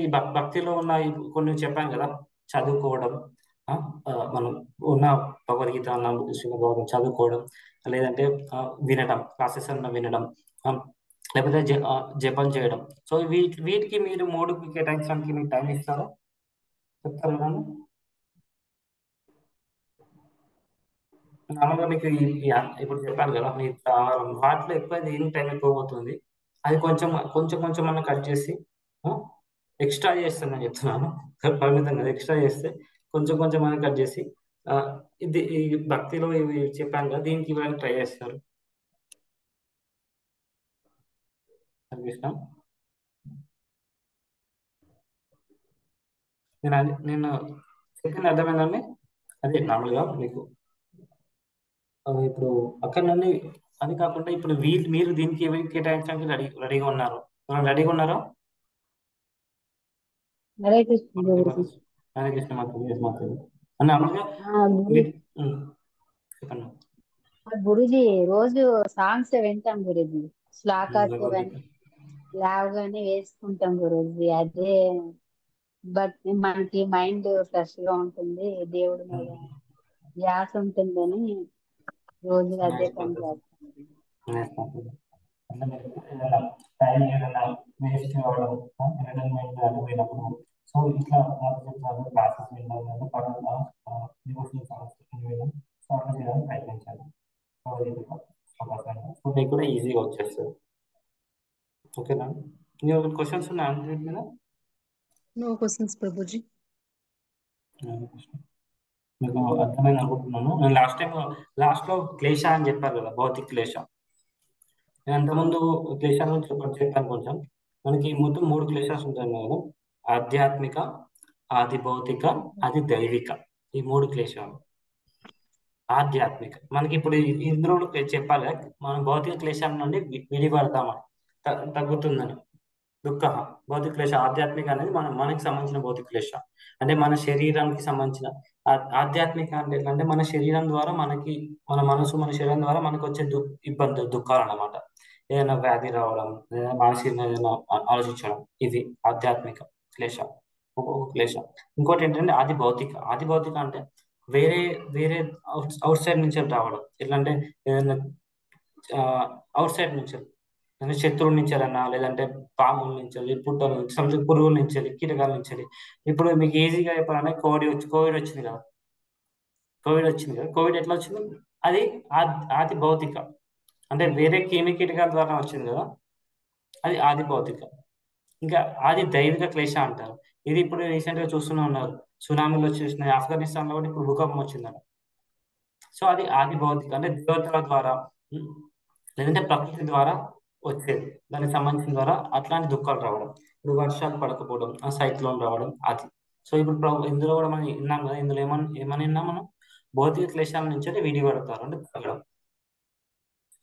ఈ భక్తిలో ఉన్న కొన్ని చెప్పాను కదా, చదువుకోవడం, మనం ఉన్న భగవద్గీత శ్రీమద్భాగవతం చదువుకోవడం, లేదంటే క్లాసెస్ వినడం, లేకపోతే జపం చేయడం. సో వీటికి మీరు 3కి కేటాయించడానికి మీకు టైం ఇస్తారా? చెప్తారు కదా. నార్మల్గా మీకు ఇప్పుడు చెప్పాను కదా, మీ వాటిలో ఎక్కువ దేనికి టైం ఎక్కువ పోతుంది, అది కొంచెం మనం కట్ చేసి ఎక్స్ట్రా చేస్తానని చెప్తున్నాను. పరిమితంగా ఎక్స్ట్రా చేస్తే కొంచెం మనం కట్ చేసి ఈ భక్తిలో ఇవి చెప్పాను కదా, దీనికి ఇవ్వడానికి ట్రై చేస్తారు. నేను చెప్పింది అర్థమైందండి. అదే నార్మల్గా మీకు ఇప్పుడు అక్కడ నుండి అది కాకుండా ఇప్పుడు మీరు దీనికి కేటాయించడానికి రెడీగా ఉన్నారు? రెడీగా ఉన్నారా? హరే కృష్ణ. హరే కృష్ణ మాత్రం నార్మల్గా చెప్పండి. గురుజీ రోజు సాంగ్స్ వింటాం గురుజీ, శ్లోకాస్ లావుగానే వేసుకుంటాం గురుజీ. అదే బట్ మనకి మైండ్ ఫ్రెష్ గా ఉంటుంది, దేవుడి మీద ధ్యాస ఉంటుందని రోజు అదే పని చేస్తాం. సో ఇట్లా క్లాసెస్ మీకు కూడా ఈజీగా వచ్చేస్తుంది. ఓకేనా? ఇంకా క్వశ్చన్స్ ఉన్నాయా వీటి మీద? No questions Prabhuji. మీకు అర్థమైంది అనుకుంటున్నాను. నేను లాస్ట్లో క్లేశ అని చెప్పాను కదా, భౌతిక క్లేశ. నేను అంతకుముందు క్లేశాల గురించి ఒకటి చెప్పాను కొంచెం. మనకి మొత్తం 3 క్లేశాలు ఉంటాయి కదా, ఆధ్యాత్మిక, ఆది భౌతిక, ఆది దైవిక. ఈ 3 క్లేశాలు. ఆధ్యాత్మిక మనకి ఇప్పుడు ఇందులో చెప్పాలి, మనం భౌతిక క్లేశాల నుండి విడిపడతామని, తగ్గుతుందని. దుఃఖ భౌతిక క్లేశ. ఆధ్యాత్మిక అనేది మనకి సంబంధించిన భౌతిక క్లేశ, అంటే మన శరీరానికి సంబంధించిన. ఆధ్యాత్మిక అంటే మన శరీరం ద్వారా మనకి, మన మనసు, మన శరీరం ద్వారా మనకు వచ్చే ఇబ్బందులు, దుఃఖాలు అన్నమాట. ఏదైనా వ్యాధి రావడం, ఏదైనా మానసికంగా ఏదైనా ఆలోచించడం, ఇవి ఆధ్యాత్మిక క్లేశ, ఒక్కొక్క క్లేశ. ఇంకోటి ఏంటంటే ఆది భౌతిక. ఆది భౌతిక అంటే వేరే వేరే అవుట్ సైడ్ నుంచి రావడం. ఎట్లా అంటే ఏదైనా అవుట్ సైడ్ నుంచి, అంటే శత్రువుల నుంచి అన్నా, లేదంటే పాముల నుంచి, పుట్టల నుంచి, సంథింగ్ పురుగుల నుంచి, కీటకాల నుంచి. ఇప్పుడు మీకు ఈజీగా చెప్పాలంటే కోవిడ్ వచ్చింది కదా. కోవిడ్ ఎట్లా వచ్చింది? అది ఆది భౌతిక, అంటే వేరే కీటకాల ద్వారా వచ్చింది కదా, అది ఆది భౌతిక. ఇంకా ఆది దైవిక క్లేశ అంటారు. ఇది ఇప్పుడు రీసెంట్ గా చూస్తూనే ఉన్నారు, సునామీలు వచ్చేసినాయి ఆఫ్ఘనిస్తాన్ లో కూడా, ఇప్పుడు భూకంపం వచ్చిందట. సో అది ఆది భౌతిక, అంటే దేవతల ద్వారా లేదంటే ప్రకృతి ద్వారా వచ్చేది, దానికి సంబంధించిన ద్వారా అట్లాంటి దుఃఖాలు రావడం. ఇప్పుడు వర్షాలు పడకపోవడం, సైక్లోన్ రావడం, అది. సో ఇప్పుడు ఇందులో కూడా మనం విన్నాం కదా, ఇందులో ఏమని విన్నాం మనం? భౌతిక క్లేశాల నుంచి విడిపడతారు, అంటే తగ్గడం.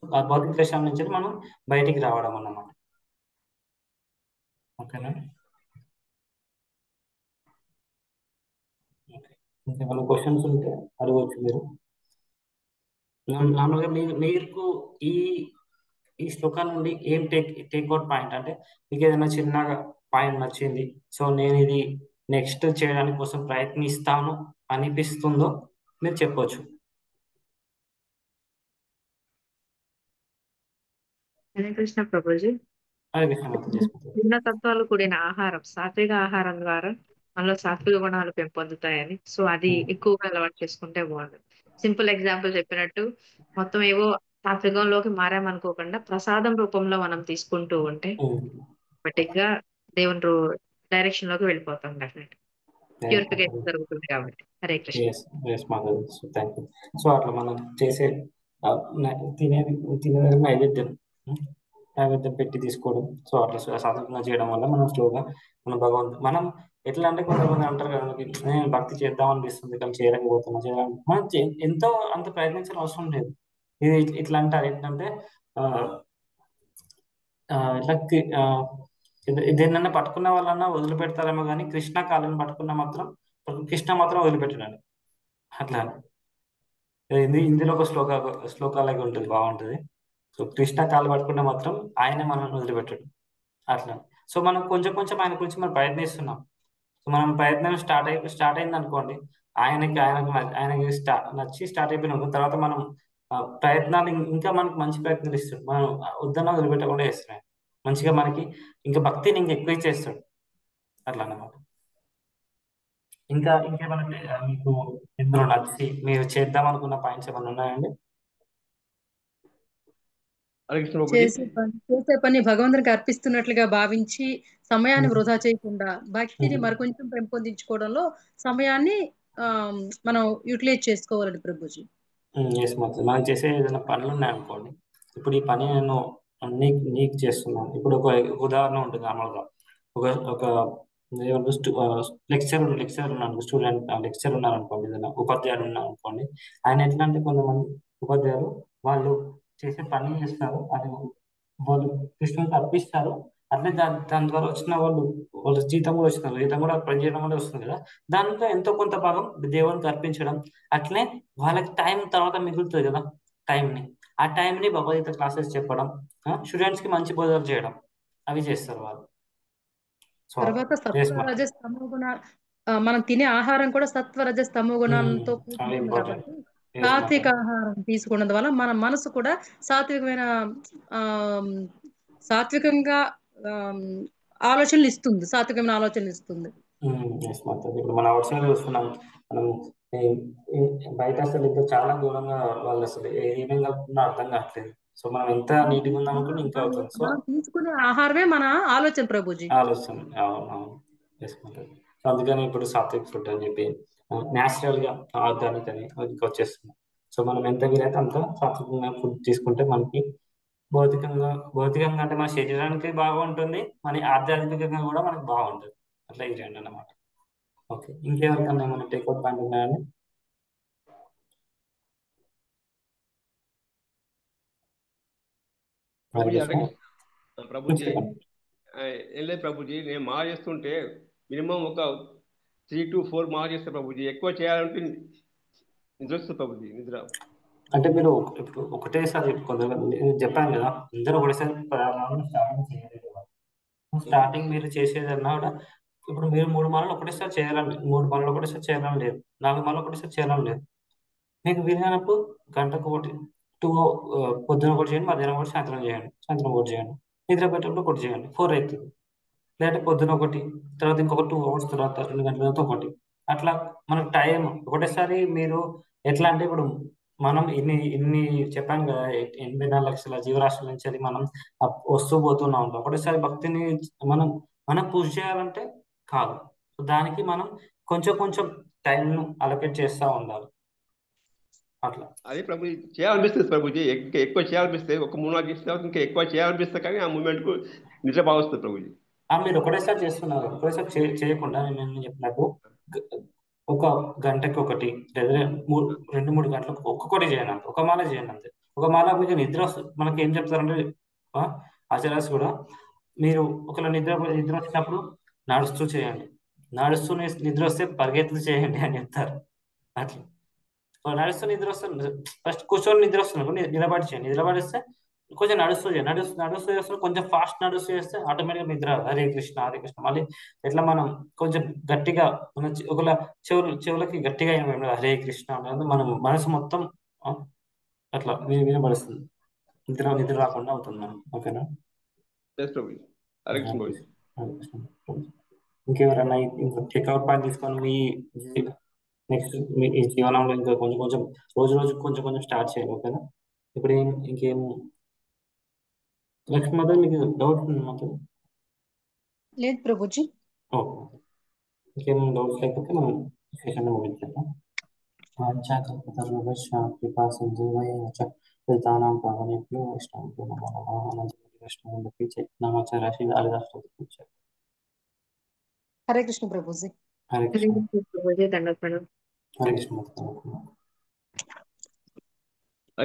ఆ భౌతిక క్లేశాల నుంచి మనం బయటికి రావడం అన్నమాట. ఓకేనా? ఇంకేమైనా క్వశ్చన్స్ ఉంటే అడగవచ్చు మీరు. నార్మల్గా మీకు ఈ శ్లోకం నుండి ఏం టేక్అవుట్ పాయింట్, అంటే మీకు ఏదైనా చిన్నగా పాయింట్ నచ్చింది, సో నేను ఇది నెక్స్ట్ చేయడానికి కోసం ప్రయత్నిస్తాను అనిపిస్తుందో మీరు చెప్పవచ్చు. హరే కృష్ణ ప్రభుజీ. భిన్న తత్వాలు కూడిన ఆహారం, సాత్విక ఆహారం ద్వారా మనలో సాత్విక గుణాలు పెంపొందుతాయని, సో అది ఎక్కువగా అలవాటు చేసుకుంటే బాగుంటుంది. సింపుల్ ఎగ్జాంపుల్ చెప్పినట్టు, మొత్తం ఏవో సాత్వికంలోకి మారామనుకోకుండా ప్రసాదం రూపంలో మనం తీసుకుంటూ ఉంటే ఆటోమేటిక్ గా దేవుని డైరెక్షన్ లోకి వెళ్ళిపోతాం. డెఫినెట్ ప్యూరిఫికేషన్ జరుగుతుంది కాబట్టి. హరే కృష్ణ. సో అట్లా మనం చేసే తినేది నైవేద్యం పెట్టి తీసుకోవడం, సో అట్లా సాధకంగా చేయడం వల్ల మనం స్లోగా మనం ఎట్లా అంటే కొంతమంది అంటారు కదా, నేను భక్తి చేద్దాం అనిపిస్తుంది కానీ చేయలేకపోతున్నా. మనం ఎంతో అంత ప్రయత్నించాల్సిన అవసరం లేదు. ఇది ఇట్లా అంటారు ఏంటంటే దేన్నన్నా పట్టుకున్న వాళ్ళన్నా వదిలిపెడతారేమో కానీ కృష్ణ కాళ్ళని పట్టుకున్న మాత్రం వదిలిపెట్టడండి. అట్లా ఇందులో ఒక శ్లోకాలకి ఉంటుంది, బాగుంటుంది. సో కృష్ణ కాళ్ళు పట్టుకుంటే మాత్రం ఆయన మనల్ని వదిలిపెట్టాడు. అట్లా. సో మనం కొంచెం కొంచెం ఆయన గురించి మనం ప్రయత్నిస్తున్నాం. సో మనం ప్రయత్నం స్టార్ట్ అయింది అనుకోండి, ఆయనకి నచ్చి స్టార్ట్ అయిపోయిన తర్వాత మనం ప్రయత్నాలు ఇంకా మనకి మంచి ప్రయత్నాలు ఇస్తాడు. మనం వద్దన్నా వదిలిపెట్టకుండా చేస్తున్నాం. మంచిగా మనకి ఇంకా భక్తిని ఇంకా ఎక్కువ చేస్తాడు. అట్లా అన్నమాట. ఇంకేమన్నా మీకు ఇందులో నచ్చి మీరు చేద్దాం అనుకున్న పాయింట్స్ ఏమైనా ఉన్నాయండి? చేసే పని భగవంతునికి అర్పిస్తున్నట్లుగా భావించి సమయాన్ని వృధా చేయకుండా భక్తిని మరికొంచెం పెంపొందించుకోవడంలో సమయాన్ని మనం యూటిలైజ్ చేసుకోవాలండి ప్రభుజీ. మనం చేసే ఏదైనా పనులు ఉన్నాయనుకోండి, ఇప్పుడు ఈ పని నేను నీకు చేస్తున్నాను. ఇప్పుడు ఒక ఉదాహరణ ఉంటుంది. నార్మల్గా ఒక లెక్చర్ ఉన్నాను, స్టూడెంట్ లెక్చర్ ఉన్నారనుకోండి, ఏదైనా ఉపాధ్యాయులు ఉన్నారనుకోండి. ఆయన ఎట్లా అంటే కొంతమంది ఉపాధ్యాయులు వాళ్ళు చేసే పని చేస్తారు, అది వాళ్ళు కృష్ణునికి అర్పిస్తారు. అట్లే దాని ద్వారా వచ్చిన వాళ్ళ జీతం కూడా వస్తున్నారు, జీతం కూడా పనిచేయడం కూడా వస్తుంది కదా, దాంట్లో ఎంతో కొంత భాగం దేవునికి అర్పించడం. అట్లే వాళ్ళకి టైం తర్వాత మిగులుతుంది కదా, ఆ టైంని భగవద్గీత క్లాసెస్ చెప్పడం, స్టూడెంట్స్ కి మంచి బోధనలు చేయడం, అవి చేస్తారు వాళ్ళు. తర్వాత సత్వరజస్ తమో గుణ, మనం తినే ఆహారం కూడా సత్వరజస్ తమో గుణాలతో కూడుకుంటుంది కాబట్టి సాత్విక ఆహారం తీసుకోవడం వల్ల మన మనసు కూడా సాత్వికంగా ఆలోచనలు ఇస్తుంది. ఇప్పుడు మన అవసరం చూస్తున్నాం, మనం బయట అసలు ఇంకా చాలా దూరంగా వాళ్ళు అసలు ఏమేం కలుపుతున్నా అర్థం కావట్లేదు. సో మనం ఎంత నీట్గా ఉందాం అనుకున్నా ఇంకా అవుతుంది. సో మనం తీసుకునే ఆహారమే మన ఆలోచన ప్రభుజీ. ఆలోచన అవును వేసుకుంటారు. సో అందుకని ఇప్పుడు సాత్విక్ ఫుడ్ అని చెప్పి న్యాచురల్ గా ఆర్గానిక్ అని ఇంకా వచ్చేస్తుంది. సో మనం ఎంత వీలైతే అంత సాత్వికంగా ఫుడ్ తీసుకుంటే మనకి భౌతికంగా అంటే మన శరీరానికి బాగుంటుంది, మన ఆధ్యాత్మికంగా కూడా మనకి బాగుంటుంది. అట్లా ఈ రెండు అన్నమాట. ఓకే, ఇంకెవరికన్నా ఏమైనా టేక్అవుట్ పాయింట్ ఉన్నాయండి? ప్రభుజీ ఏం లేదు ప్రభుజీ, నేను మాల చేస్తుంటే మినిమం ఒక 3 to 4 మాల చేస్తా ప్రభుజీ. ఎక్కువ చేయాలంటే నిద్ర వస్తుంది ప్రభుజీ, నిద్ర. అంటే మీరు ఇప్పుడు ఒకటేసారి చెప్పాను కదా, అందరూ ఒకటేసారి స్టార్టింగ్ చేయలేదు. స్టార్టింగ్ మీరు చేసేదన్నా కూడా ఇప్పుడు మీరు 3 మాలలు ఒకటేసారి చేయాలని, 3 మాలలు ఒకటేసారి చేయాలని లేదు, 4 మాలలు ఒకటేసారి చేయాలని లేదు. మీకు వీలైనప్పుడు గంటకు ఒకటి 2 పొద్దున ఒకటి చేయండి, మధ్యాహ్నం ఒకటి, సాయంత్రం చేయండి, సాయంత్రం ఒకటి చేయండి, నిద్ర పెట్టేటప్పుడు ఒకటి చేయండి, 4 అవుతుంది. లేదంటే పొద్దున ఒకటి, తర్వాత ఇంకొక 2 hours తర్వాత 2 గంటల తర్వాత ఒకటి. అట్లా మనకు టైం ఒకటేసారి మీరు ఎట్లా అంటే ఇప్పుడు మనం ఇన్ని చెప్పాను కదా, 84 లక్షల జీవరాశుల నుంచి అది మనం వస్తూ పోతున్నా ఉంటాం. ఒకటేసారి భక్తిని మనం పుష్ చేయాలంటే కాదు. సో దానికి మనం కొంచెం కొంచెం టైంను అలొకేట్ చేస్తూ ఉండాలి. అట్లా అదే ప్రభుజీ చేయాలనిపిస్తుంది ప్రభుజీ, ఎక్కువ చేయాలనిపిస్తే ఒక 3-4 చేసిన తర్వాత ఇంకా ఎక్కువ చేయాలనిపిస్తే కానీ ఆ మూమెంట్కు నిద్ర బాగా వస్తుంది ప్రభుజీ. మీరు ఒకటేసారి చేస్తున్నారు, ఒకటేసారి చేయకుండా నేను చెప్పినట్టు ఒక గంటకి ఒకటి లేదా 2-3 గంటలకు ఒక్కొక్కటి చేయండి అంతే, ఒక మాల చేయండి అంతే. ఒక మాల మీకు నిద్ర వస్తుంది. మనకి ఏం చెప్తారంటే ఆచార్యస్ కూడా, మీరు ఒకవేళ నిద్ర వచ్చినప్పుడు నడుస్తూ చేయండి, నడుస్తూ నిద్ర వస్తే పరిగెత్తు చేయండి అని చెప్తారు. అట్లా నడుస్తూ నిద్ర వస్తుంది, ఫస్ట్ కూర్చొని నిద్ర వస్తుంది నిలబడి చేయండి, నిలబడిస్తే కొంచెం నడుస్తూ చేయండి, నడుస్తూ చేస్తే కొంచెం ఫాస్ట్ నడుస్తూ చేస్తే ఆటోమేటిక్గా నిద్ర హరే కృష్ణ హరే కృష్ణ. మళ్ళీ ఎట్లా మనం కొంచెం గట్టిగా మన ఒకవేళ చెవులకి గట్టిగా హరే కృష్ణ అనేది మన మనసు మొత్తం అట్లా వినబడుతుంది, నిద్ర రాకుండా అవుతుంది మనం. ఓకేనా? ఇంకెవరన్నా ఇంకా టేక్అవుట్ పాయింట్ తీసుకొని మీ నెక్స్ట్ మీ ఈ జీవనంలో ఇంకా కొంచెం కొంచెం రోజు కొంచెం కొంచెం స్టార్ట్ చేయాలి. ఓకేనా? ఇప్పుడు ఇంకేం లక్ష్మీ మాత మీకు డౌట్ ఉంది మాత? లేదు ప్రభుజీ. ఓకే, ఇంకేం డౌట్స్ లేకపోతే మనం సెషన్ ముగించేద్దాం. కృపా సింధువైశ్చ పతితానాం పావనేభ్యో వైష్ణవేభ్యో నమో నమః. అనంతకోటి నమాచార్య హరే కృష్ణ ప్రభుజీ. హరే కృష్ణ. ప్రభుజీ దండోపాయం. హరే కృష్ణ.